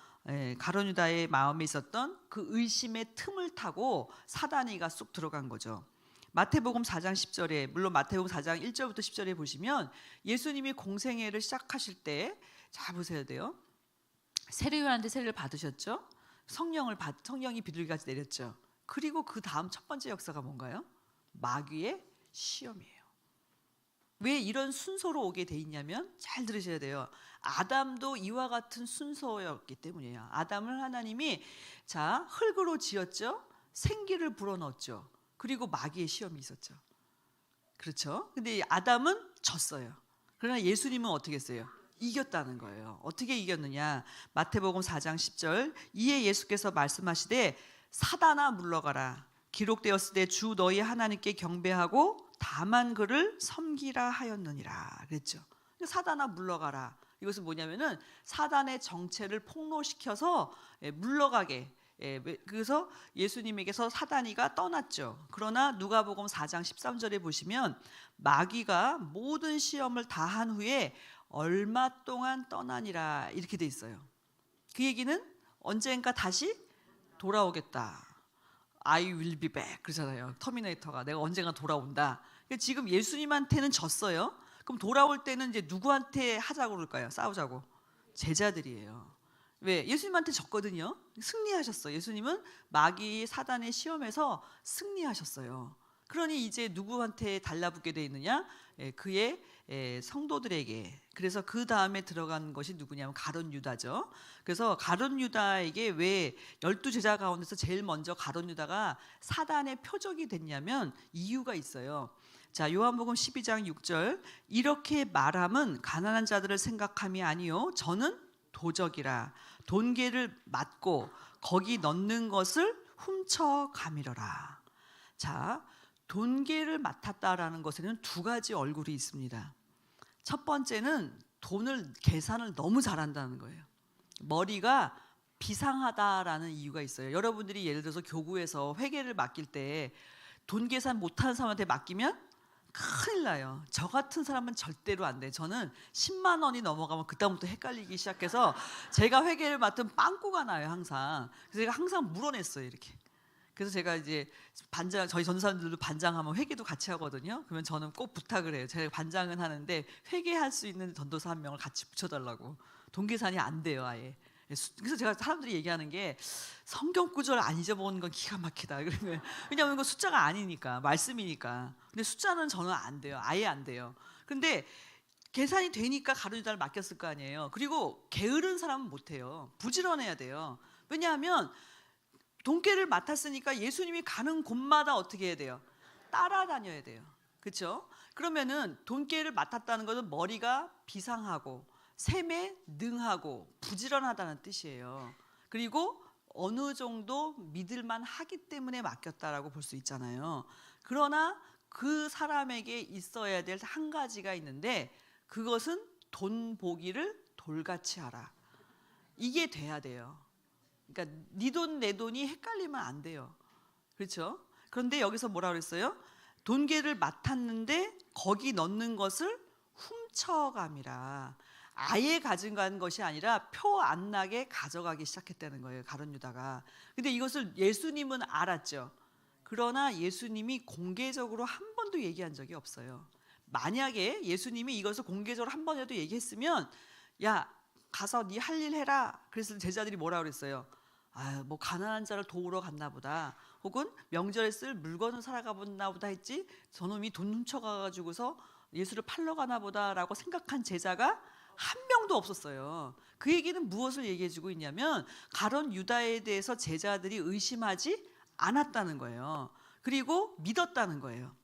가룟 유다의 마음에 있었던 그 의심의 틈을 타고 사단이가 쑥 들어간 거죠. 마태복음 4장 10절에, 물론 마태복음 4장 1절부터 10절에 보시면 예수님이 공생애를 시작하실 때, 자 보셔야 돼요. 세례요한한테 세례를 받으셨죠. 성령이 비둘기같이 내렸죠. 그리고 그 다음 첫 번째 역사가 뭔가요? 마귀의 시험이에요. 왜 이런 순서로 오게 돼 있냐면, 잘 들으셔야 돼요. 아담도 이와 같은 순서였기 때문이에요. 아담을 하나님이 자 흙으로 지었죠. 생기를 불어넣었죠. 그리고 마귀의 시험이 있었죠. 그렇죠? 근데 아담은 졌어요. 그러나 예수님은 어떻게 했어요? 이겼다는 거예요. 어떻게 이겼느냐? 마태복음 4장 10절, 이에 예수께서 말씀하시되 사단아 물러가라. 기록되었을 때 주 너희 하나님께 경배하고 다만 그를 섬기라 하였느니라 그랬죠. 사단아 물러가라. 이것은 뭐냐면은 사단의 정체를 폭로시켜서 물러가게. 그래서 예수님에게서 사단이가 떠났죠. 그러나 누가복음 4장 13절에 보시면 마귀가 모든 시험을 다 한 후에 얼마 동안 떠나니라 이렇게 돼 있어요. 그 얘기는 언젠가 다시 돌아오겠다. I will be back 그러잖아요. 터미네이터가 내가 언젠가 돌아온다. 지금 예수님한테는 졌어요. 그럼 돌아올 때는 이제 누구한테 하자고 그럴까요? 싸우자고. 제자들이에요. 왜? 예수님한테 졌거든요. 승리하셨어요. 예수님은 마귀 사단의 시험에서 승리하셨어요. 그러니 이제 누구한테 달라붙게 돼 있느냐? 그의 성도들에게. 그래서 그 다음에 들어간 것이 누구냐면 가룟 유다죠. 그래서 가룟 유다에게 왜 12제자 가운데서 제일 먼저 가룟 유다가 사단의 표적이 됐냐면 이유가 있어요. 자, 요한복음 12장 6절, 이렇게 말함은 가난한 자들을 생각함이 아니요 저는 도적이라 돈계를 맞고 거기 넣는 것을 훔쳐가미러라. 자, 돈계를 맡았다라는 것에는 두 가지 얼굴이 있습니다. 첫 번째는 돈을 계산을 너무 잘한다는 거예요. 머리가 비상하다라는 이유가 있어요. 여러분들이 예를 들어서 교구에서 회계를 맡길 때 돈 계산 못하는 사람한테 맡기면 큰일 나요. 저 같은 사람은 절대로 안 돼요. 저는 10만 원이 넘어가면 그다음부터 헷갈리기 시작해서 제가 회계를 맡으면 빵꾸가 나요 항상. 그래서 제가 항상 물어냈어요 이렇게. 그래서 제가 이제 반장, 저희 전도사님들도 반장하면 회계도 같이 하거든요. 그러면 저는 꼭 부탁을 해요. 제가 반장은 하는데 회계할 수 있는 전도사 한 명을 같이 붙여달라고. 돈 계산이 안 돼요 아예. 그래서 제가 사람들이 얘기하는 게 성경 구절 안 잊어먹는 건 기가 막히다. 그러면 왜냐하면 이거 숫자가 아니니까 말씀이니까. 근데 숫자는 저는 안 돼요. 아예 안 돼요. 근데 계산이 되니까 가룟 유다를 맡겼을 거 아니에요. 그리고 게으른 사람은 못 해요. 부지런해야 돼요. 왜냐하면 돈계를 맡았으니까 예수님이 가는 곳마다 어떻게 해야 돼요? 따라다녀야 돼요. 그렇죠? 그러면은 돈계를 맡았다는 것은 머리가 비상하고 셈에 능하고 부지런하다는 뜻이에요. 그리고 어느 정도 믿을만 하기 때문에 맡겼다라고 볼 수 있잖아요. 그러나 그 사람에게 있어야 될 한 가지가 있는데 그것은 돈 보기를 돌같이 하라. 이게 돼야 돼요. 그러니까 네 돈 내 돈이 헷갈리면 안 돼요. 그렇죠? 그런데 여기서 뭐라 그랬어요? 돈계를 맡았는데 거기 넣는 것을 훔쳐감이라. 아예 가져간 것이 아니라 표 안 나게 가져가기 시작했다는 거예요. 가룟 유다가. 근데 이것을 예수님은 알았죠. 그러나 예수님이 공개적으로 한 번도 얘기한 적이 없어요. 만약에 예수님이 이것을 공개적으로 한 번이라도 얘기했으면 야 가서 네 할 일 해라. 그래서 제자들이 뭐라 그랬어요? 아, 뭐 가난한 자를 도우러 갔나 보다. 혹은 명절에 쓸 물건을 사러 갔나 보다 했지. 저놈이 돈 훔쳐가가지고서 예수를 팔러 가나 보다라고 생각한 제자가 한 명도 없었어요. 그 얘기는 무엇을 얘기해주고 있냐면 가룟 유다에 대해서 제자들이 의심하지 않았다는 거예요. 그리고 믿었다는 거예요.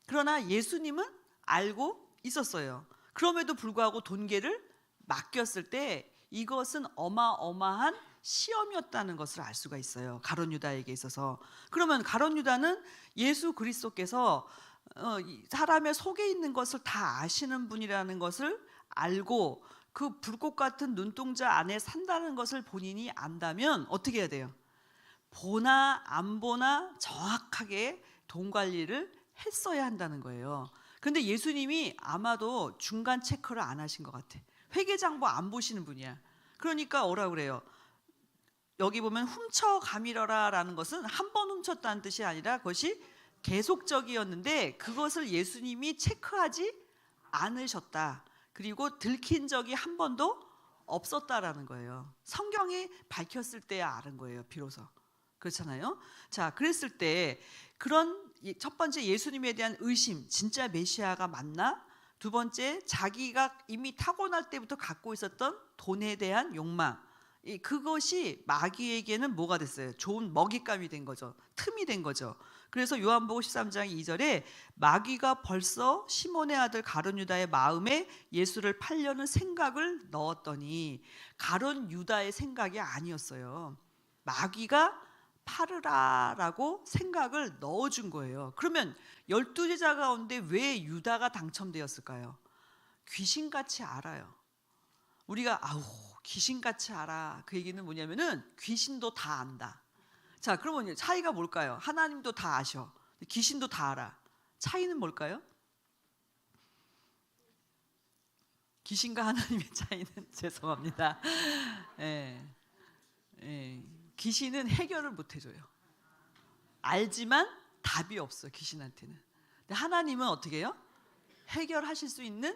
그러나 예수님은 알고 있었어요. 그럼에도 불구하고 돈계를 맡겼을 때 이것은 어마어마한 시험이었다는 것을 알 수가 있어요. 가룟 유다에게 있어서. 그러면 가룟 유다는 예수 그리스도께서 사람의 속에 있는 것을 다 아시는 분이라는 것을 알고 그 불꽃 같은 눈동자 안에 산다는 것을 본인이 안다면 어떻게 해야 돼요? 보나 안 보나 정확하게 돈 관리를 했어야 한다는 거예요. 근데 예수님이 아마도 중간 체크를 안 하신 것 같아. 회계장부 안 보시는 분이야. 그러니까 뭐라 그래요? 여기 보면 훔쳐가밀어라라는 것은 한 번 훔쳤다는 뜻이 아니라 그것이 계속적이었는데 그것을 예수님이 체크하지 않으셨다. 그리고 들킨 적이 한 번도 없었다라는 거예요. 성경이 밝혔을 때야 아는 거예요. 비로소. 그렇잖아요. 자, 그랬을 때 그런 첫 번째 예수님에 대한 의심, 진짜 메시아가 맞나? 두 번째, 자기가 이미 타고날 때부터 갖고 있었던 돈에 대한 욕망, 그것이 마귀에게는 뭐가 됐어요? 좋은 먹잇감이 된 거죠. 틈이 된 거죠. 그래서 요한복음 13장 2절에 마귀가 벌써 시몬의 아들 가룟 유다의 마음에 예수를 팔려는 생각을 넣었더니, 가룟 유다의 생각이 아니었어요. 마귀가 팔으라라고 생각을 넣어준 거예요. 그러면 12제자 가운데 왜 유다가 당첨되었을까요? 귀신같이 알아요. 우리가 아우 귀신같이 알아, 그 얘기는 뭐냐면은 귀신도 다 안다. 자, 그러면 차이가 뭘까요? 하나님도 다 아셔, 귀신도 다 알아. 차이는 뭘까요? 귀신과 하나님의 차이는 죄송합니다. 예, 예. 귀신은 해결을 못 해줘요. 알지만 답이 없어, 귀신한테는. 근데 하나님은 어떻게 해요? 해결하실 수 있는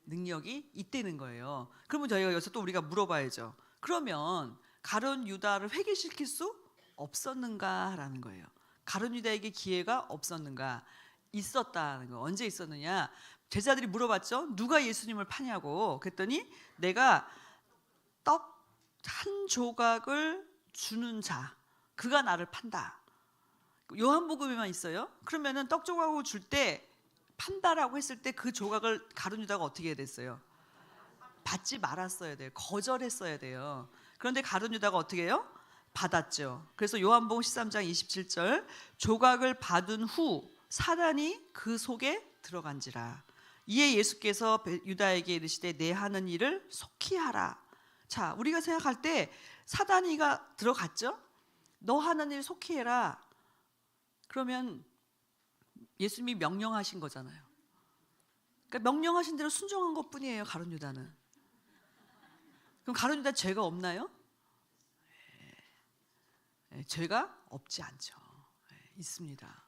능력이 있다는 거예요. 그러면 저희가 여기서 또 우리가 물어봐야죠. 그러면 가룟 유다를 회개시킬 수 없었는가라는 거예요. 가룟 유다에게 기회가 없었는가? 있었다는 거. 언제 있었느냐? 제자들이 물어봤죠. 누가 예수님을 파냐고. 그랬더니 내가 떡 한 조각을 주는 자, 그가 나를 판다. 요한복음에만 있어요. 그러면은 떡 조각을 줄 때 판다라고 했을 때 그 조각을 가룟 유다가 어떻게 해야 됐어요? 받지 말았어야 돼요. 거절했어야 돼요. 그런데 가룟 유다가 어떻게 해요? 받았죠. 그래서 요한복음 13장 27절, 조각을 받은 후 사단이 그 속에 들어간지라. 이에 예수께서 유다에게 이르시되 내 하는 일을 속히 하라. 자, 우리가 생각할 때 사단이가 들어갔죠? 너 하는 일 속히 해라. 그러면 예수님이 명령하신 거잖아요. 그러니까 명령하신 대로 순종한 것뿐이에요. 가룟 유다는. 그럼 가룟 유다 죄가 없나요? 죄가 없지 않죠. 있습니다.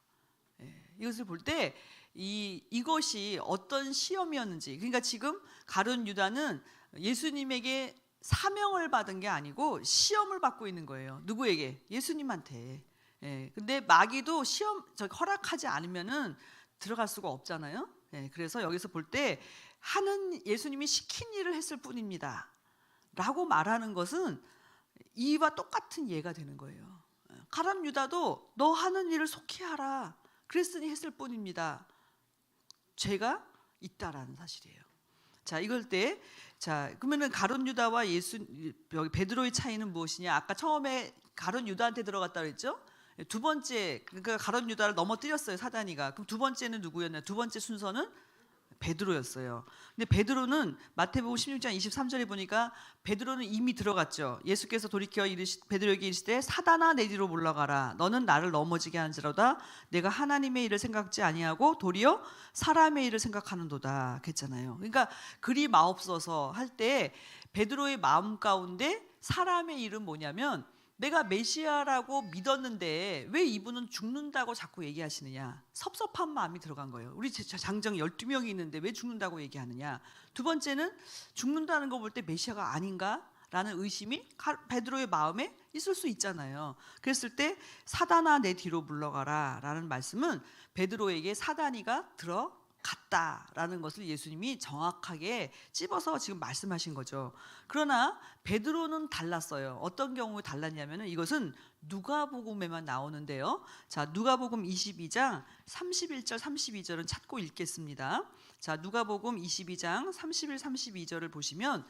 이것을 볼 때 이것이 어떤 시험이었는지, 그러니까 지금 가룟 유다는 예수님에게 사명을 받은 게 아니고 시험을 받고 있는 거예요. 누구에게? 예수님한테. 근데 마귀도 시험 허락하지 않으면은 들어갈 수가 없잖아요. 그래서 여기서 볼 때 하는 예수님이 시킨 일을 했을 뿐입니다 라고 말하는 것은 이와 똑같은 예가 되는 거예요. 가룟 유다도 너 하는 일을 속히 하라 그랬으니 했을 뿐입니다. 죄가 있다라는 사실이에요. 자, 이걸 때, 자, 그러면은 가룟 유다와 여기 베드로의 차이는 무엇이냐? 아까 처음에 가룟 유다한테 들어갔다 그랬죠? 두 번째, 그러니까 가룟 유다를 넘어뜨렸어요, 사단이가. 그럼 두 번째는 누구였나요? 두 번째 순서는 베드로였어요. 근데 베드로는 마태복음 16장 23절에 보니까 베드로는 이미 들어갔죠. 예수께서 돌이켜 베드로에게 이르시되 사단아 내 뒤로 물러가라. 너는 나를 넘어지게 하는지로다. 내가 하나님의 일을 생각지 아니하고 도리어 사람의 일을 생각하는도다. 그랬잖아요. 그러니까 그리 마옵소서 할 때 베드로의 마음 가운데 사람의 일은 뭐냐면, 내가 메시아라고 믿었는데 왜 이분은 죽는다고 자꾸 얘기하시느냐. 섭섭한 마음이 들어간 거예요. 우리 장정 12명이 있는데 왜 죽는다고 얘기하느냐. 두 번째는 죽는다는 거 볼 때 메시아가 아닌가 라는 의심이 베드로의 마음에 있을 수 있잖아요. 그랬을 때 사단아 내 뒤로 물러가라 라는 말씀은 베드로에게 사단이가 들어갔다라는 것을 예수님이 정확하게 찝어서 지금 말씀하신 거죠. 그러나 베드로는 달랐어요. 어떤 경우에 달랐냐면 이것은 누가복음에만 나오는데요. 자, 누가복음 22장 31절 32절은 찾고 읽겠습니다. 자, 누가복음 22장 31, 32절을 보시면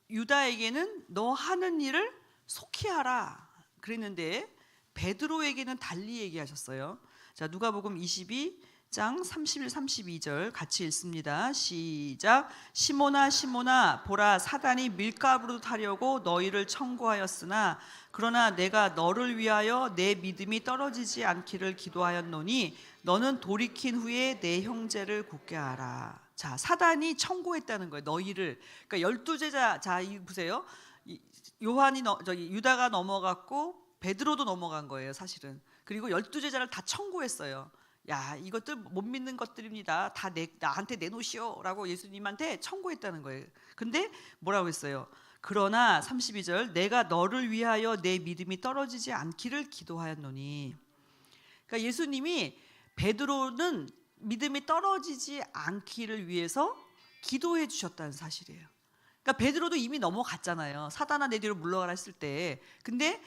유다에게는 너 하는 일을 속히 하라 그랬는데 베드로에게는 달리 얘기하셨어요. 자, 누가복음 22장 31, 32절 같이 읽습니다. 시작. 시몬아 시몬아 보라 사단이 밀가루로 타려고 너희를 청구하였으나 그러나 내가 너를 위하여 내 믿음이 떨어지지 않기를 기도하였노니 너는 돌이킨 후에 내 형제를 굳게 하라. 자, 사단이 청구했다는 거예요. 너희를. 그러니까 12제자, 자, 이 보세요. 유다가 넘어갔고 베드로도 넘어간 거예요, 사실은. 그리고 12제자를 다 청구했어요. 야, 이것들 못 믿는 것들입니다. 다 나한테 내놓으시오라고 예수님한테 청구했다는 거예요. 근데 뭐라고 했어요? 그러나 32절, 내가 너를 위하여 내 믿음이 떨어지지 않기를 기도하였노니. 그러니까 예수님이 베드로는 믿음이 떨어지지 않기를 위해서 기도해 주셨다는 사실이에요. 그러니까 베드로도 이미 넘어갔잖아요. 사단아 내 뒤로 물러가라 했을 때. 근데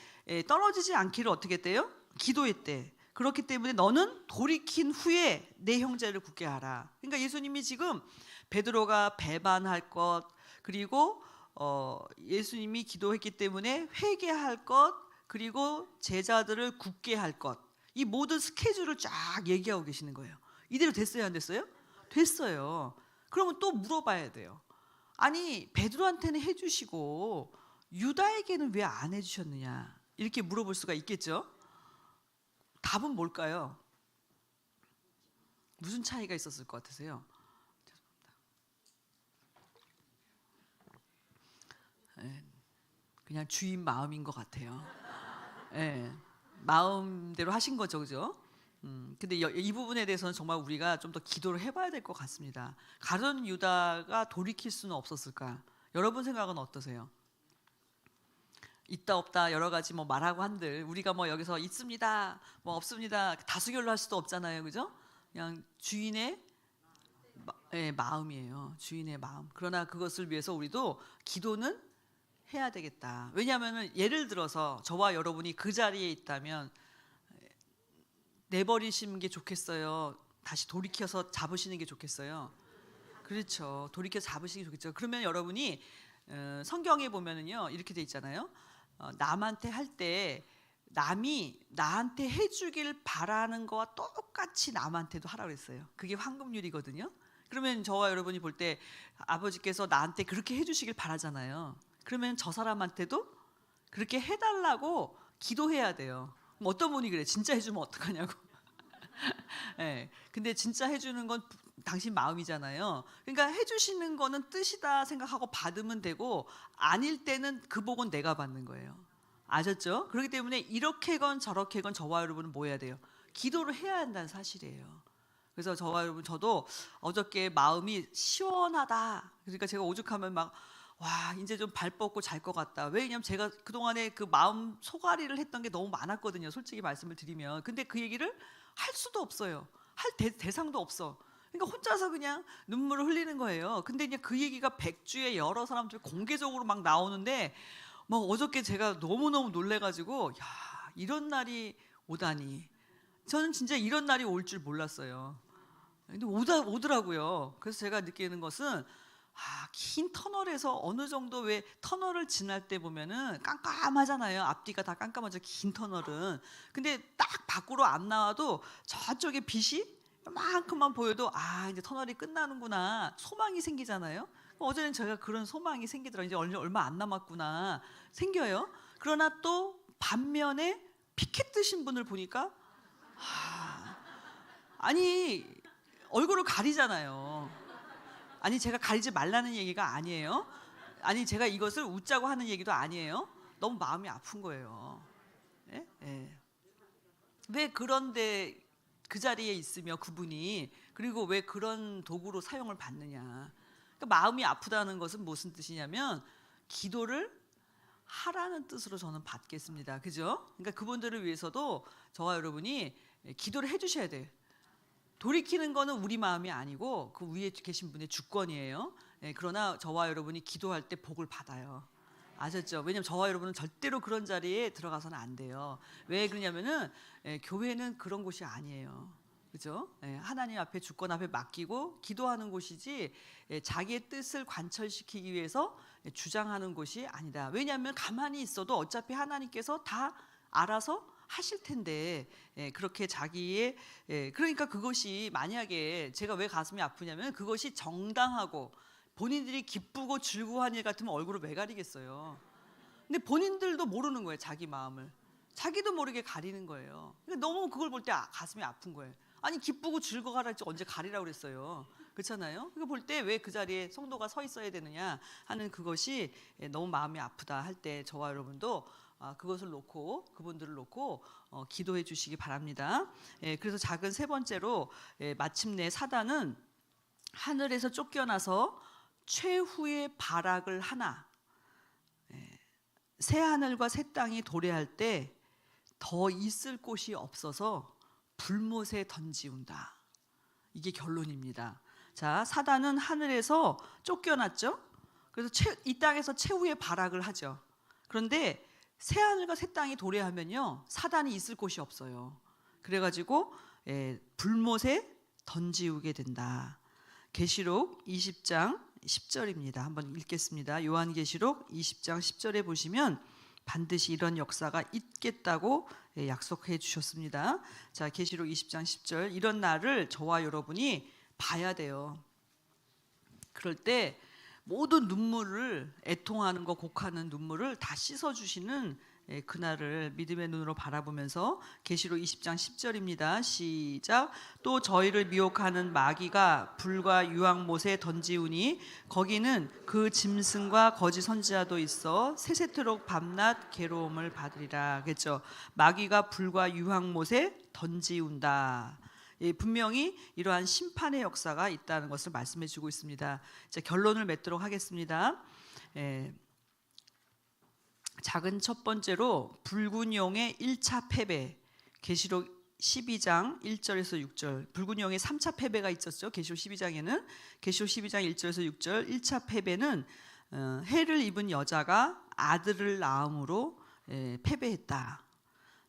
떨어지지 않기를 어떻게 했대요? 기도했대. 그렇기 때문에 너는 돌이킨 후에 내 형제를 굳게 하라. 그러니까 예수님이 지금 베드로가 배반할 것, 그리고 예수님이 기도했기 때문에 회개할 것, 그리고 제자들을 굳게 할 것, 이 모든 스케줄을 쫙 얘기하고 계시는 거예요. 이대로 됐어요, 안 됐어요? 됐어요. 그러면 또 물어봐야 돼요. 아니, 베드로한테는 해주시고 유다에게는 왜 안 해주셨느냐, 이렇게 물어볼 수가 있겠죠. 답은 뭘까요? 무슨 차이가 있었을 것 같으세요? 그냥 주인 마음인 것 같아요. 마음대로 하신 거죠, 그죠? 근데 이 부분에 대해서는 정말 우리가 좀 더 기도를 해봐야 될 것 같습니다. 가룟 유다가 돌이킬 수는 없었을까? 여러분 생각은 어떠세요? 있다 없다 여러 가지 뭐 말하고 한들 우리가 뭐 여기서 있습니다, 뭐 없습니다 다수결로 할 수도 없잖아요, 그죠? 그냥 주인의 마음이에요. 주인의 마음. 그러나 그것을 위해서 우리도 기도는 해야 되겠다. 왜냐하면 예를 들어서 저와 여러분이 그 자리에 있다면 내버리시는 게 좋겠어요? 다시 돌이켜서 잡으시는 게 좋겠어요? 그렇죠. 돌이켜 잡으시는 게 좋겠죠. 그러면 여러분이 성경에 보면은요 이렇게 돼 있잖아요. 남한테 할 때 남이 나한테 해주길 바라는 거와 똑같이 남한테도 하라고 했어요. 그게 황금률이거든요. 그러면 저와 여러분이 볼 때 아버지께서 나한테 그렇게 해주시길 바라잖아요. 그러면 저 사람한테도 그렇게 해달라고 기도해야 돼요. 그럼 어떤 분이 그래, 진짜 해주면 어떡하냐고. 네, 근데 진짜 해주는 건 당신 마음이잖아요. 그러니까 해주시는 거는 뜻이다 생각하고 받으면 되고, 아닐 때는 그 복은 내가 받는 거예요. 아셨죠? 그렇기 때문에 이렇게건 저렇게건 저와 여러분은 뭐 해야 돼요? 기도를 해야 한다는 사실이에요. 그래서 저와 여러분, 저도 어저께 마음이 시원하다. 그러니까 제가 오죽하면 막 와, 이제 좀 발 뻗고 잘 것 같다. 왜냐면 제가 그동안에 그 마음 소가리를 했던 게 너무 많았거든요, 솔직히 말씀을 드리면. 근데 그 얘기를 할 수도 없어요. 할 대상도 없어. 그러니까 혼자서 그냥 눈물을 흘리는 거예요. 근데 이제 그 얘기가 백주에 여러 사람들 공개적으로 막 나오는데, 막 어저께 제가 너무너무 놀래가지고, 야, 이런 날이 오다니. 저는 진짜 이런 날이 올 줄 몰랐어요. 근데 오더라고요. 그래서 제가 느끼는 것은, 긴 터널에서 어느 정도, 왜 터널을 지날 때 보면은 깜깜하잖아요. 앞뒤가 다 깜깜하죠, 긴 터널은. 근데 딱 밖으로 안 나와도 저쪽에 빛이 요만큼만 보여도 이제 터널이 끝나는구나, 소망이 생기잖아요. 어제는 제가 그런 소망이 생기더라고요. 이제 얼마 안 남았구나 생겨요. 그러나 또 반면에 피켓 드신 분을 보니까 아니 얼굴을 가리잖아요. 아니 제가 가리지 말라는 얘기가 아니에요. 아니 제가 이것을 웃자고 하는 얘기도 아니에요. 너무 마음이 아픈 거예요. 예? 예. 왜 그런데 그 자리에 있으며 그분이, 그리고 왜 그런 도구로 사용을 받느냐. 그러니까 마음이 아프다는 것은 무슨 뜻이냐면 기도를 하라는 뜻으로 저는 받겠습니다. 그죠? 그러니까 그분들을 위해서도 저와 여러분이 기도를 해주셔야 돼요. 돌이키는 거는 우리 마음이 아니고 그 위에 계신 분의 주권이에요. 그러나 저와 여러분이 기도할 때 복을 받아요. 아셨죠? 왜냐면 저와 여러분은 절대로 그런 자리에 들어가서는 안 돼요. 왜 그러냐면은 교회는 그런 곳이 아니에요. 그죠? 하나님 앞에, 주권 앞에 맡기고 기도하는 곳이지 자기의 뜻을 관철시키기 위해서 주장하는 곳이 아니다. 왜냐하면 가만히 있어도 어차피 하나님께서 다 알아서 하실 텐데, 그렇게 자기의 그러니까 그것이, 만약에 제가 왜 가슴이 아프냐면 그것이 정당하고 본인들이 기쁘고 즐거워한 일 같으면 얼굴을 왜 가리겠어요. 근데 본인들도 모르는 거예요, 자기 마음을. 자기도 모르게 가리는 거예요. 그러니까 너무 그걸 볼 때 가슴이 아픈 거예요. 아니 기쁘고 즐거워하라 했지 언제 가리라고 그랬어요. 그렇잖아요. 그거 볼 때 왜 그 자리에 성도가 서 있어야 되느냐 하는 그것이 너무 마음이 아프다 할 때 저와 여러분도 그것을 놓고 그분들을 놓고 기도해 주시기 바랍니다. 그래서 작은 세 번째로 마침내 사단은 하늘에서 쫓겨나서 최후의 발악을 하나 새 하늘과 새 땅이 도래할 때 더 있을 곳이 없어서 불못에 던지운다. 이게 결론입니다. 자, 사단은 하늘에서 쫓겨났죠. 그래서 이 땅에서 최후의 발악을 하죠. 그런데 새 하늘과 새 땅이 도래하면요, 사단이 있을 곳이 없어요. 그래가지고 불못에 던지우게 된다. 계시록 20장 10절입니다. 한번 읽겠습니다. 요한계시록 20장 10절에 보시면 반드시 이런 역사가 있겠다고 약속해 주셨습니다. 자, 계시록 20장 10절, 이런 날을 저와 여러분이 봐야 돼요. 그럴 때 모든 눈물을, 애통하는 거, 곡하는 눈물을 다 씻어주시는 그날을 믿음의 눈으로 바라보면서 계시록 20장 10절입니다. 시작. 또 저희를 미혹하는 마귀가 불과 유황못에 던지우니 거기는 그 짐승과 거짓 선지자도 있어 세세토록 밤낮 괴로움을 받으리라. 그렇죠. 마귀가 불과 유황못에 던지운다. 분명히 이러한 심판의 역사가 있다는 것을 말씀해 주고 있습니다. 이제 결론을 맺도록 하겠습니다. 작은 첫 번째로 붉은 용의 1차 패배, 계시록 12장 1절에서 6절. 붉은 용의 3차 패배가 있었죠. 계시록 12장에는 계시록 12장 1절에서 6절. 1차 패배는 해를 입은 여자가 아들을 낳음으로 패배했다.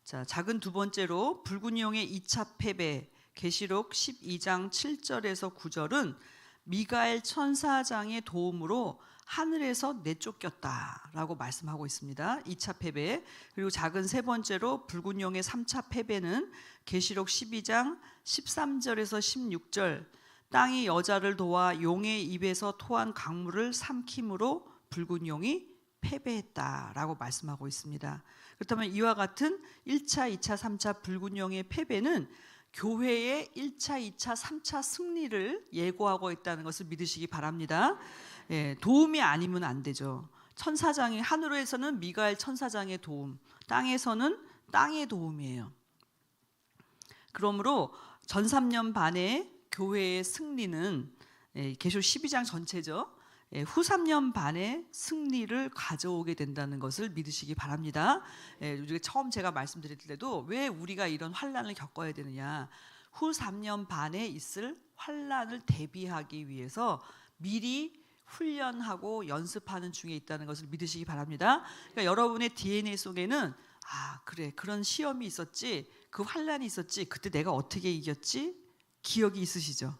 자, 작은 두 번째로 붉은 용의 2차 패배, 계시록 12장 7절에서 9절은 미가엘 천사장의 도움으로 하늘에서 내쫓겼다라고 말씀하고 있습니다. 2차 패배. 그리고 작은 세 번째로 붉은 용의 3차 패배는 계시록 12장 13절에서 16절, 땅이 여자를 도와 용의 입에서 토한 강물을 삼킴으로 붉은 용이 패배했다라고 말씀하고 있습니다. 그렇다면 이와 같은 1차, 2차, 3차 붉은 용의 패배는 교회의 1차, 2차, 3차 승리를 예고하고 있다는 것을 믿으시기 바랍니다. 도움이 아니면 안 되죠. 천사장이, 하늘에서는 미가엘 천사장의 도움, 땅에서는 땅의 도움이에요. 그러므로 전 3년 반의 교회의 승리는 계시록 12장 전체죠. 후 3년 반의 승리를 가져오게 된다는 것을 믿으시기 바랍니다. 우리가 처음 제가 말씀드릴 때도 왜 우리가 이런 환난을 겪어야 되느냐, 후 3년 반에 있을 환난을 대비하기 위해서 미리 훈련하고 연습하는 중에 있다는 것을 믿으시기 바랍니다. 그러니까 여러분의 DNA 속에는 그래, 그런 시험이 있었지, 그 환난이 있었지, 그때 내가 어떻게 이겼지, 기억이 있으시죠?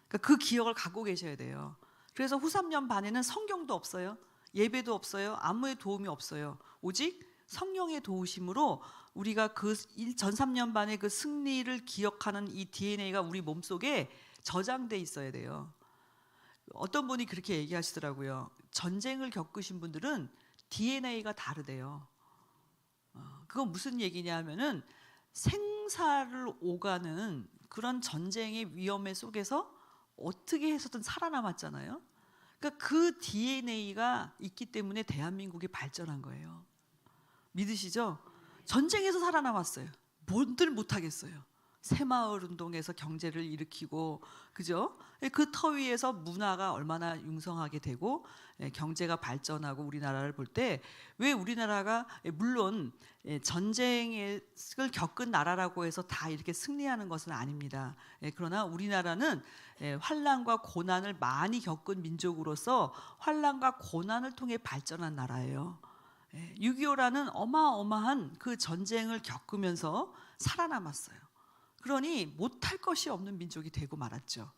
그러니까 그 기억을 갖고 계셔야 돼요. 그래서 후 3년 반에는 성경도 없어요. 예배도 없어요. 아무의 도움이 없어요. 오직 성령의 도우심으로 우리가 그 전 3년 반의 그 승리를 기억하는 이 DNA가 우리 몸속에 저장돼 있어야 돼요. 어떤 분이 그렇게 얘기하시더라고요. 전쟁을 겪으신 분들은 DNA가 다르대요. 그건 무슨 얘기냐 하면은 생사를 오가는 그런 전쟁의 위험의 속에서 어떻게 해서든 살아남았잖아요. 그러니까 그 DNA가 있기 때문에 대한민국이 발전한 거예요. 믿으시죠? 전쟁에서 살아남았어요. 뭔들 못하겠어요. 새마을 운동에서 경제를 일으키고, 그죠? 그 터 위에서 문화가 얼마나 융성하게 되고 경제가 발전하고 우리나라를 볼 때 왜 우리나라가, 물론 전쟁을 겪은 나라라고 해서 다 이렇게 승리하는 것은 아닙니다. 그러나 우리나라는 환난과 고난을 많이 겪은 민족으로서 환난과 고난을 통해 발전한 나라예요. 6.25라는 어마어마한 그 전쟁을 겪으면서 살아남았어요. 그러니 못할 것이 없는 민족이 되고 말았죠.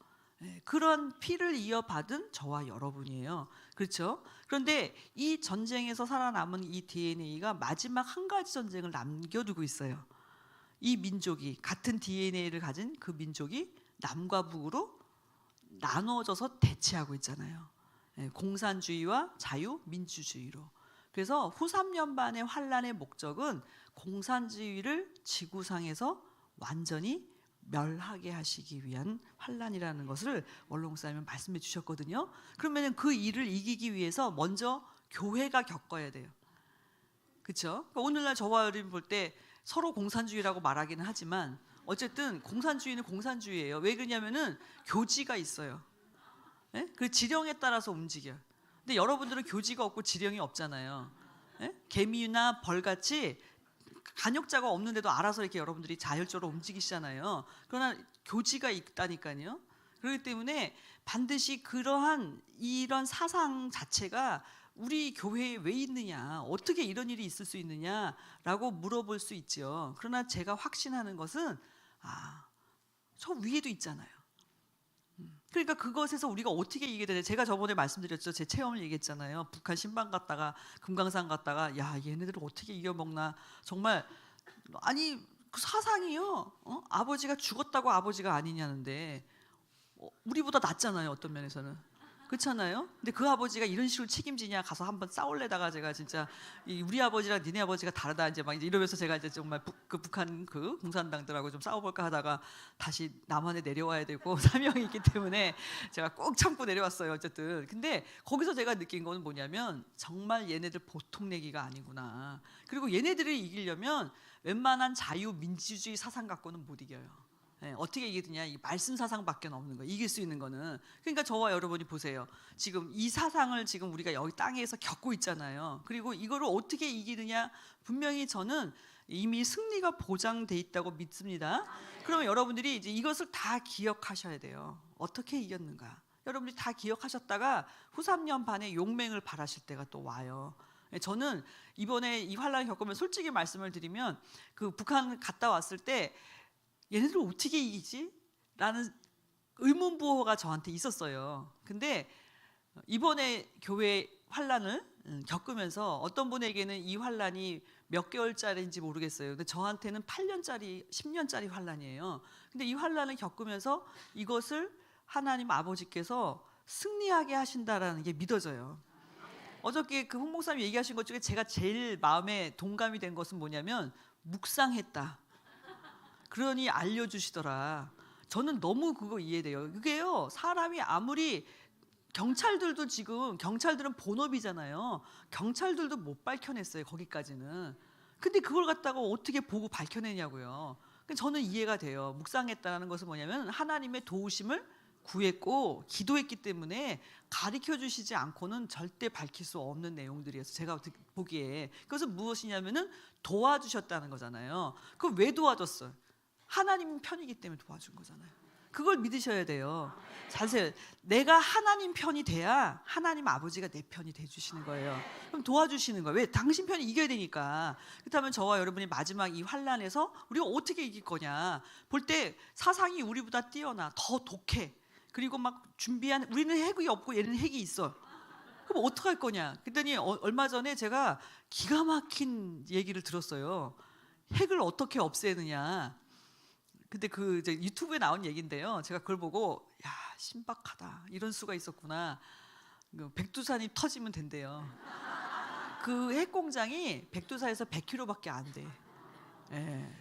그런 피를 이어받은 저와 여러분이에요. 그렇죠? 그런데 이 전쟁에서 살아남은 이 DNA가 마지막 한 가지 전쟁을 남겨두고 있어요. 이 민족이, 같은 DNA를 가진 그 민족이 남과 북으로 나누어져서 대치하고 있잖아요. 공산주의와 자유민주주의로. 그래서 후 3년 반의 환란의 목적은 공산주의를 지구상에서 완전히 멸하게 하시기 위한 환난이라는 것을 원로 목사님은 말씀해 주셨거든요. 그러면 그 일을 이기기 위해서 먼저 교회가 겪어야 돼요. 그렇죠? 그러니까 오늘날 저와 여러분 볼 때 서로 공산주의라고 말하기는 하지만 어쨌든 공산주의는 공산주의예요. 왜 그러냐면은 교지가 있어요. 예? 그 지령에 따라서 움직여요. 근데 여러분들은 교지가 없고 지령이 없잖아요. 예? 개미나 벌같이 간역자가 없는데도 알아서 이렇게 여러분들이 자율적으로 움직이시잖아요. 그러나 교지가 있다니까요. 그렇기 때문에 반드시 그러한 이런 사상 자체가 우리 교회에 왜 있느냐, 어떻게 이런 일이 있을 수 있느냐라고 물어볼 수 있죠. 그러나 제가 확신하는 것은 저 위에도 있잖아요. 그러니까 그것에서 우리가 어떻게 이기게 되냐. 제가 저번에 말씀드렸죠. 제 체험을 얘기했잖아요. 북한 신방 갔다가 금강산 갔다가 야 얘네들을 어떻게 이겨먹나. 정말 아니 그 사상이요. 아버지가 죽었다고 아버지가 아니냐는데 우리보다 낫잖아요. 어떤 면에서는. 그렇잖아요. 근데 그 아버지가 이런 식으로 책임지냐 가서 한번 싸울래다가 제가 진짜 우리 아버지랑 니네 아버지가 다르다 이제 막 이러면서 제가 이제 정말 북한 그 공산당들하고 좀 싸워볼까 하다가 다시 남한에 내려와야 되고 사명이 있기 때문에 제가 꼭 참고 내려왔어요. 어쨌든 근데 거기서 제가 느낀 건 뭐냐면 정말 얘네들 보통 내기가 아니구나. 그리고 얘네들을 이기려면 웬만한 자유민주주의 사상 갖고는 못 이겨요. 네, 어떻게 이기느냐, 이 말씀 사상밖에 없는 거예요. 이길 수 있는 거는. 그러니까 저와 여러분이 보세요. 지금 이 사상을 지금 우리가 여기 땅에서 겪고 있잖아요. 그리고 이거를 어떻게 이기느냐, 분명히 저는 이미 승리가 보장돼 있다고 믿습니다. 그러면 여러분들이 이제 이것을 다 기억하셔야 돼요. 어떻게 이겼는가. 여러분들이 다 기억하셨다가 후 3년 반에 용맹을 발하실 때가 또 와요. 저는 이번에 이 환란을 겪으면 솔직히 말씀을 드리면 그 북한 갔다 왔을 때 얘네들 어떻게 이기지? 라는 의문부호가 저한테 있었어요. 근데 이번에 교회 환란을 겪으면서 어떤 분에게는 이 환란이 몇 개월짜리인지 모르겠어요. 근데 저한테는 8년짜리, 10년짜리 환란이에요. 근데 이 환란을 겪으면서 이것을 하나님 아버지께서 승리하게 하신다라는 게 믿어져요. 어저께 그 홍 목사님 얘기하신 것 중에 제가 제일 마음에 동감이 된 것은 뭐냐면 묵상했다. 그러니 알려주시더라. 저는 너무 그거 이해돼요. 그게요, 사람이 아무리 경찰들도 지금 경찰들은 본업이잖아요. 경찰들도 못 밝혀냈어요. 거기까지는. 근데 그걸 갖다가 어떻게 보고 밝혀내냐고요. 저는 이해가 돼요. 묵상했다는 것은 뭐냐면 하나님의 도우심을 구했고 기도했기 때문에 가르쳐 주시지 않고는 절대 밝힐 수 없는 내용들이어서 제가 보기에. 그것은 무엇이냐면은 도와주셨다는 거잖아요. 그럼 왜 도와줬어요? 하나님 편이기 때문에 도와준 거잖아요. 그걸 믿으셔야 돼요. 자세히 내가 하나님 편이 돼야 하나님 아버지가 내 편이 돼주시는 거예요. 그럼 도와주시는 거예요. 왜? 당신 편이 이겨야 되니까. 그렇다면 저와 여러분이 마지막 이 환란에서 우리가 어떻게 이길 거냐 볼 때 사상이 우리보다 뛰어나 더 독해. 그리고 막 준비한 우리는 핵이 없고 얘는 핵이 있어. 그럼 어떡할 거냐. 그랬더니 얼마 전에 제가 기가 막힌 얘기를 들었어요. 핵을 어떻게 없애느냐. 근데 그 이제 유튜브에 나온 얘기인데요. 제가 그걸 보고 야 신박하다. 이런 수가 있었구나. 백두산이 터지면 된대요. 그 핵 공장이 백두산에서 100km밖에 안 돼. 예.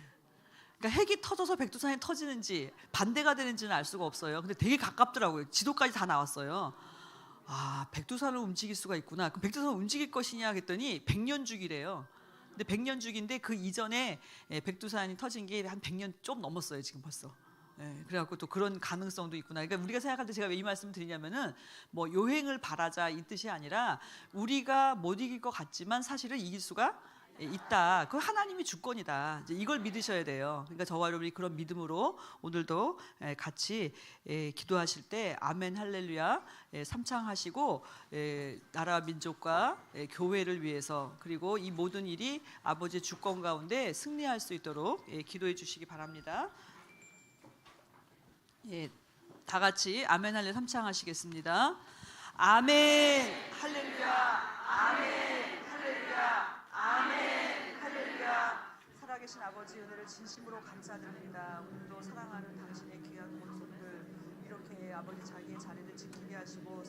그러니까 핵이 터져서 백두산이 터지는지 반대가 되는지는 알 수가 없어요. 근데 되게 가깝더라고요. 지도까지 다 나왔어요. 백두산을 움직일 수가 있구나. 그럼 백두산을 움직일 것이냐 했더니 100년 주기래요. 근데 100년 주기인데 그 이전에 백두산이 터진 게 한 100년 좀 넘었어요. 지금 벌써. 그래갖고 또 그런 가능성도 있구나. 그러니까 우리가 생각할 때 제가 왜 이 말씀을 드리냐면은 뭐 요행을 바라자 이 뜻이 아니라 우리가 못 이길 것 같지만 사실은 이길 수가 있다. 그 하나님이 주권이다. 이제 이걸 믿으셔야 돼요. 그러니까 저와 여러분이 그런 믿음으로 오늘도 같이 기도하실 때 아멘 할렐루야 삼창하시고 나라 민족과 교회를 위해서 그리고 이 모든 일이 아버지의 주권 가운데 승리할 수 있도록 기도해 주시기 바랍니다. 다 같이 아멘 할렐루야 삼창하시겠습니다. 아멘 할렐루야 아멘 할렐루야 아멘 할렐루야. 살아계신 아버지 은혜를 진심으로 감사드립니다. 오늘도 사랑하는 당신의 귀한 모습을 이렇게 아버지 자기의 자리를 지키게 하시고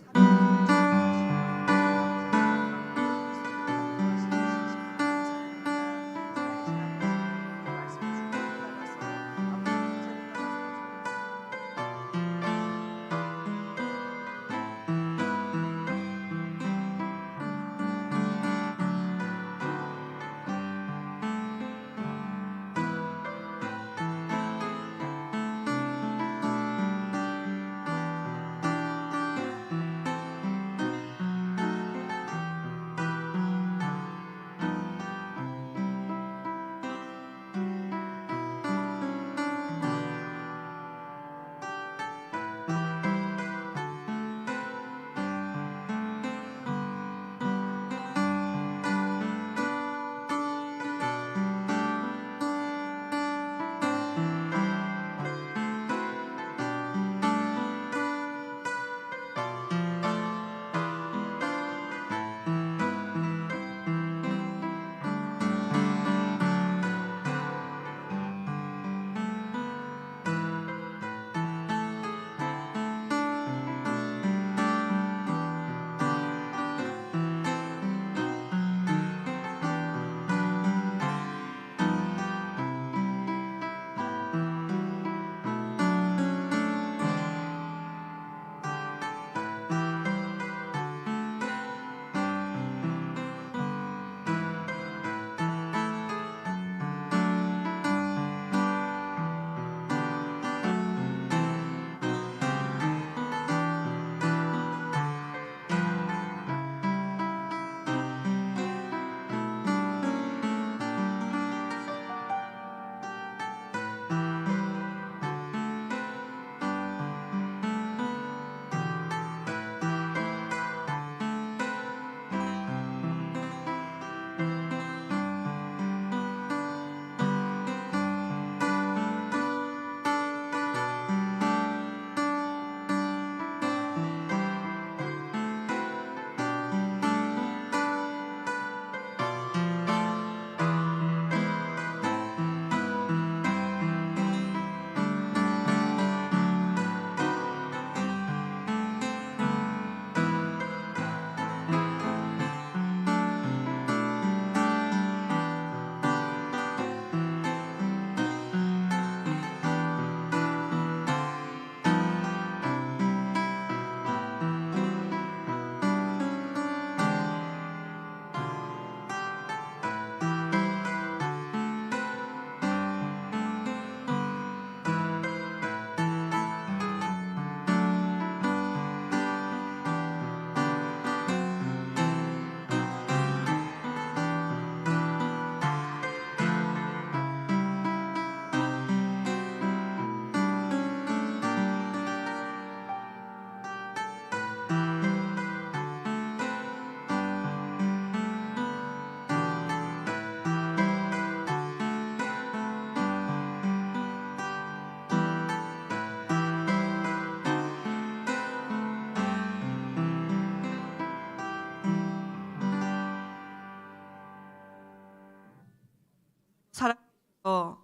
살아서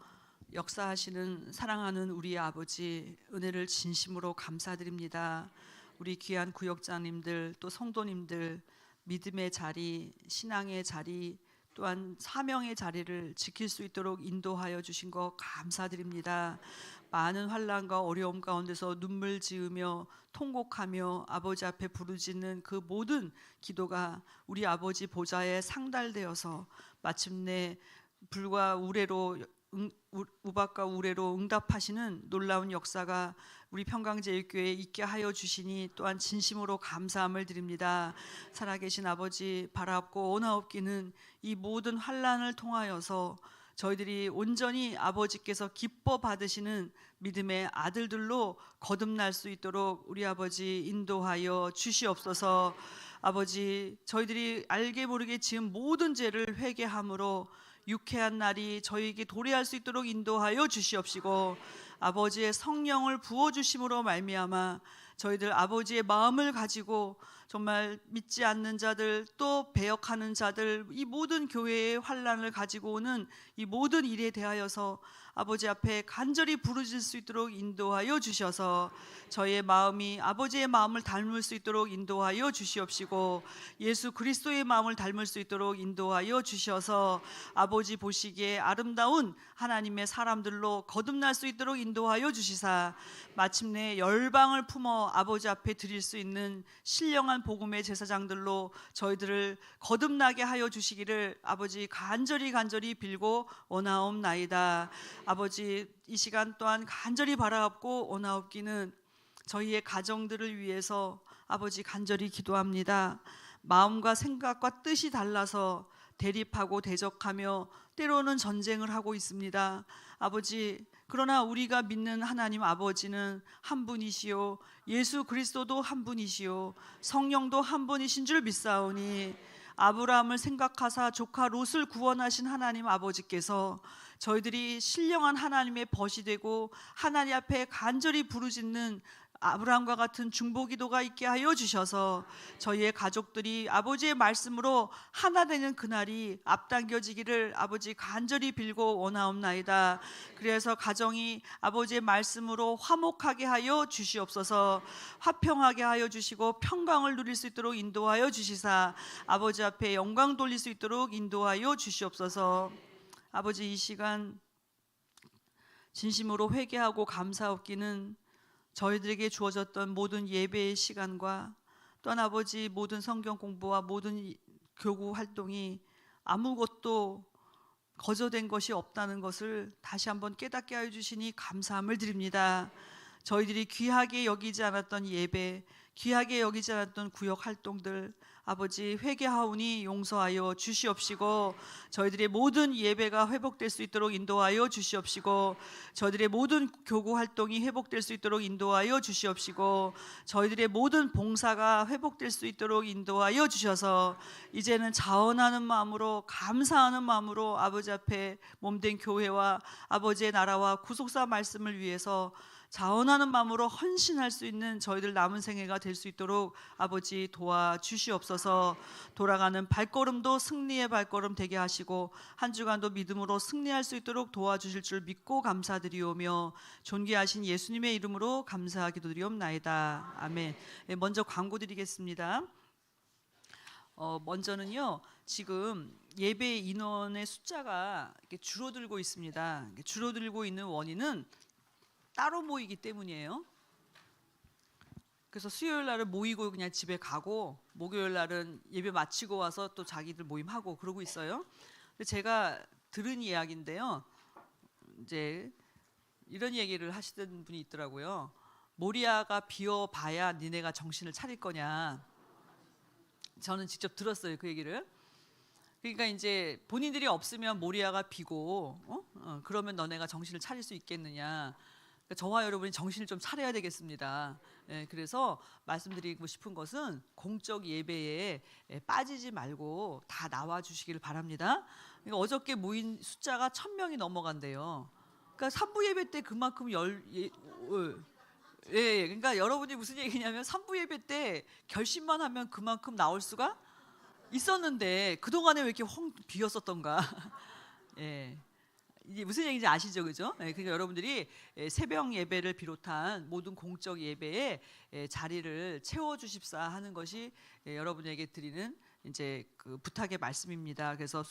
역사하시는 사랑하는 우리 아버지, 은혜를 진심으로 감사드립니다. 우리 귀한 구역장님들, 또 성도님들, 믿음의 자리, 신앙의 자리, 또한 사명의 자리를 지킬 수 있도록 인도하여 주신 것 감사드립니다. 많은 환난과 어려움 가운데서 눈물 지으며 통곡하며 아버지 앞에 부르짖는 그 모든 기도가 우리 아버지 보좌에 상달되어서 마침내 불과 우레로 우박과 우레로 응답하시는 놀라운 역사가 우리 평강제일교회에 있게 하여 주시니 또한 진심으로 감사함을 드립니다. 살아계신 아버지, 바라옵고 원하옵기는 이 모든 환난을 통하여서 저희들이 온전히 아버지께서 기뻐 받으시는 믿음의 아들들로 거듭날 수 있도록 우리 아버지 인도하여 주시옵소서. 아버지, 저희들이 알게 모르게 지은 모든 죄를 회개함으로 유쾌한 날이 저희에게 도래할 수 있도록 인도하여 주시옵시고, 아버지의 성령을 부어주심으로 말미암아 저희들 아버지의 마음을 가지고 정말 믿지 않는 자들, 또 배역하는 자들, 이 모든 교회의 환난을 가지고 오는 이 모든 일에 대하여서 아버지 앞에 간절히 부르짖을 수 있도록 인도하여 주셔서 저희의 마음이 아버지의 마음을 닮을 수 있도록 인도하여 주시옵시고, 예수 그리스도의 마음을 닮을 수 있도록 인도하여 주셔서 아버지 보시기에 아름다운 하나님의 사람들로 거듭날 수 있도록 인도하여 주시사, 마침내 열방을 품어 아버지 앞에 드릴 수 있는 신령한 복음의 제사장들로 저희들을 거듭나게 하여 주시기를 아버지 간절히 빌고 원하옵나이다. 아버지, 이 시간 또한 간절히 바라옵고 원하옵기는 저희의 가정들을 위해서 아버지 간절히 기도합니다. 마음과 생각과 뜻이 달라서 대립하고 대적하며 때로는 전쟁을 하고 있습니다. 아버지, 그러나 우리가 믿는 하나님 아버지는 한 분이시요 예수 그리스도도 한 분이시요 성령도 한 분이신 줄 믿사오니, 아브라함을 생각하사 조카 롯을 구원하신 하나님 아버지께서 저희들이 신령한 하나님의 벗이 되고 하나님 앞에 간절히 부르짖는 아브라함과 같은 중보기도가 있게 하여 주셔서 저희의 가족들이 아버지의 말씀으로 하나 되는 그날이 앞당겨지기를 아버지 간절히 빌고 원하옵나이다. 그래서 가정이 아버지의 말씀으로 화목하게 하여 주시옵소서. 화평하게 하여 주시고 평강을 누릴 수 있도록 인도하여 주시사 아버지 앞에 영광 돌릴 수 있도록 인도하여 주시옵소서. 아버지, 이 시간 진심으로 회개하고 감사옵기는 저희들에게 주어졌던 모든 예배의 시간과 또한 아버지 모든 성경 공부와 모든 교구 활동이 아무것도 거저된 것이 없다는 것을 다시 한번 깨닫게 하여 주시니 감사함을 드립니다. 저희들이 귀하게 여기지 않았던 예배, 귀하게 여기지 않았던 구역 활동들 아버지 회개하오니 용서하여 주시옵시고, 저희들의 모든 예배가 회복될 수 있도록 인도하여 주시옵시고, 저희들의 모든 교구 활동이 회복될 수 있도록 인도하여 주시옵시고, 저희들의 모든 봉사가 회복될 수 있도록 인도하여 주셔서 이제는 자원하는 마음으로 감사하는 마음으로 아버지 앞에 몸된 교회와 아버지의 나라와 구속사 말씀을 위해서 자원하는 마음으로 헌신할 수 있는 저희들 남은 생애가 될 수 있도록 아버지 도와주시옵소서. 돌아가는 발걸음도 승리의 발걸음 되게 하시고 한 주간도 믿음으로 승리할 수 있도록 도와주실 줄 믿고 감사드리오며 존귀하신 예수님의 이름으로 감사 기도드리옵나이다. 아멘. 먼저 광고 드리겠습니다. 먼저는요, 지금 예배 인원의 숫자가 줄어들고 있습니다. 줄어들고 있는 원인은 따로 모이기 때문이에요. 그래서 수요일 날은 모이고 그냥 집에 가고 목요일 날은 예배 마치고 와서 또 자기들 모임하고 그러고 있어요. 근데 제가 들은 이야기인데요, 이제 이런 얘기를 하시던 분이 있더라고요. 모리아가 비어봐야 니네가 정신을 차릴 거냐. 저는 직접 들었어요, 그 얘기를. 그러니까 이제 본인들이 없으면 모리아가 비고 그러면 너네가 정신을 차릴 수 있겠느냐. 저와 여러분이 정신을 좀 차려야 되겠습니다. 그래서 말씀드리고 싶은 것은 공적 예배에 빠지지 말고 다 나와 주시기를 바랍니다. 그러니까 어저께 모인 숫자가 1000명이 넘어간대요. 그러니까 3부 예배 때 그만큼 그러니까 여러분이 무슨 얘기냐면 3부 예배 때 결심만 하면 그만큼 나올 수가 있었는데 그동안에 왜 이렇게 비었었던가. 예. 이제 무슨 얘기인지 아시죠, 그죠? 예, 그러니까 여러분들이 새벽 예배를 비롯한 모든 공적 예배에 자리를 채워 주십사 하는 것이 여러분에게 드리는 이제 그 부탁의 말씀입니다. 그래서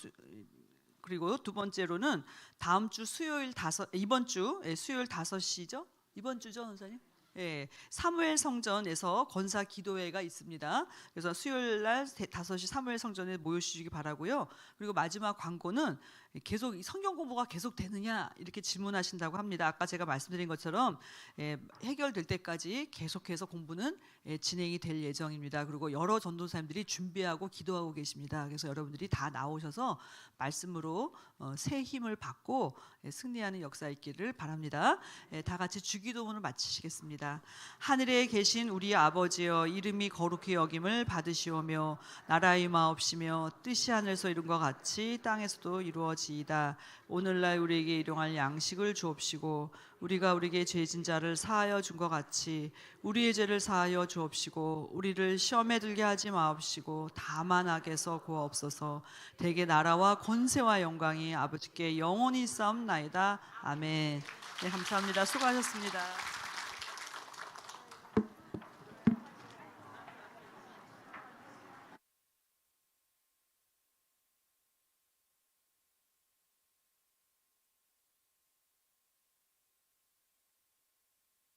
그리고 두 번째로는 다음 주 수요일 이번 주 수요일 5시죠? 이번 주죠, 선생님? 예, 사무엘 성전에서 권사 기도회가 있습니다. 그래서 수요일 날 5시 사무엘 성전에 모여주시기 바라고요. 그리고 마지막 광고는 계속 성경 공부가 계속 되느냐 이렇게 질문하신다고 합니다. 아까 제가 말씀드린 것처럼 해결될 때까지 계속해서 공부는 진행이 될 예정입니다. 그리고 여러 전도사님들이 준비하고 기도하고 계십니다. 그래서 여러분들이 다 나오셔서 말씀으로 새 힘을 받고 승리하는 역사 있기를 바랍니다. 다 같이 주기도문을 마치시겠습니다. 하늘에 계신 우리 아버지여, 이름이 거룩히 여김을 받으시오며 나라의 마옵시며 뜻이 하늘에서 이룬 것 같이 땅에서도 이루어지이다. 오늘날 우리에게 일용할 양식을 주옵시고 우리가 우리에게 죄진 자를 사하여 준 것 같이 우리의 죄를 사하여 주옵시고 우리를 시험에 들게 하지 마옵시고 다만 악에서 구하옵소서. 대개 나라와 권세와 영광이 아버지께 영원히 있사옵나이다. 아멘. 네, 감사합니다. 수고하셨습니다.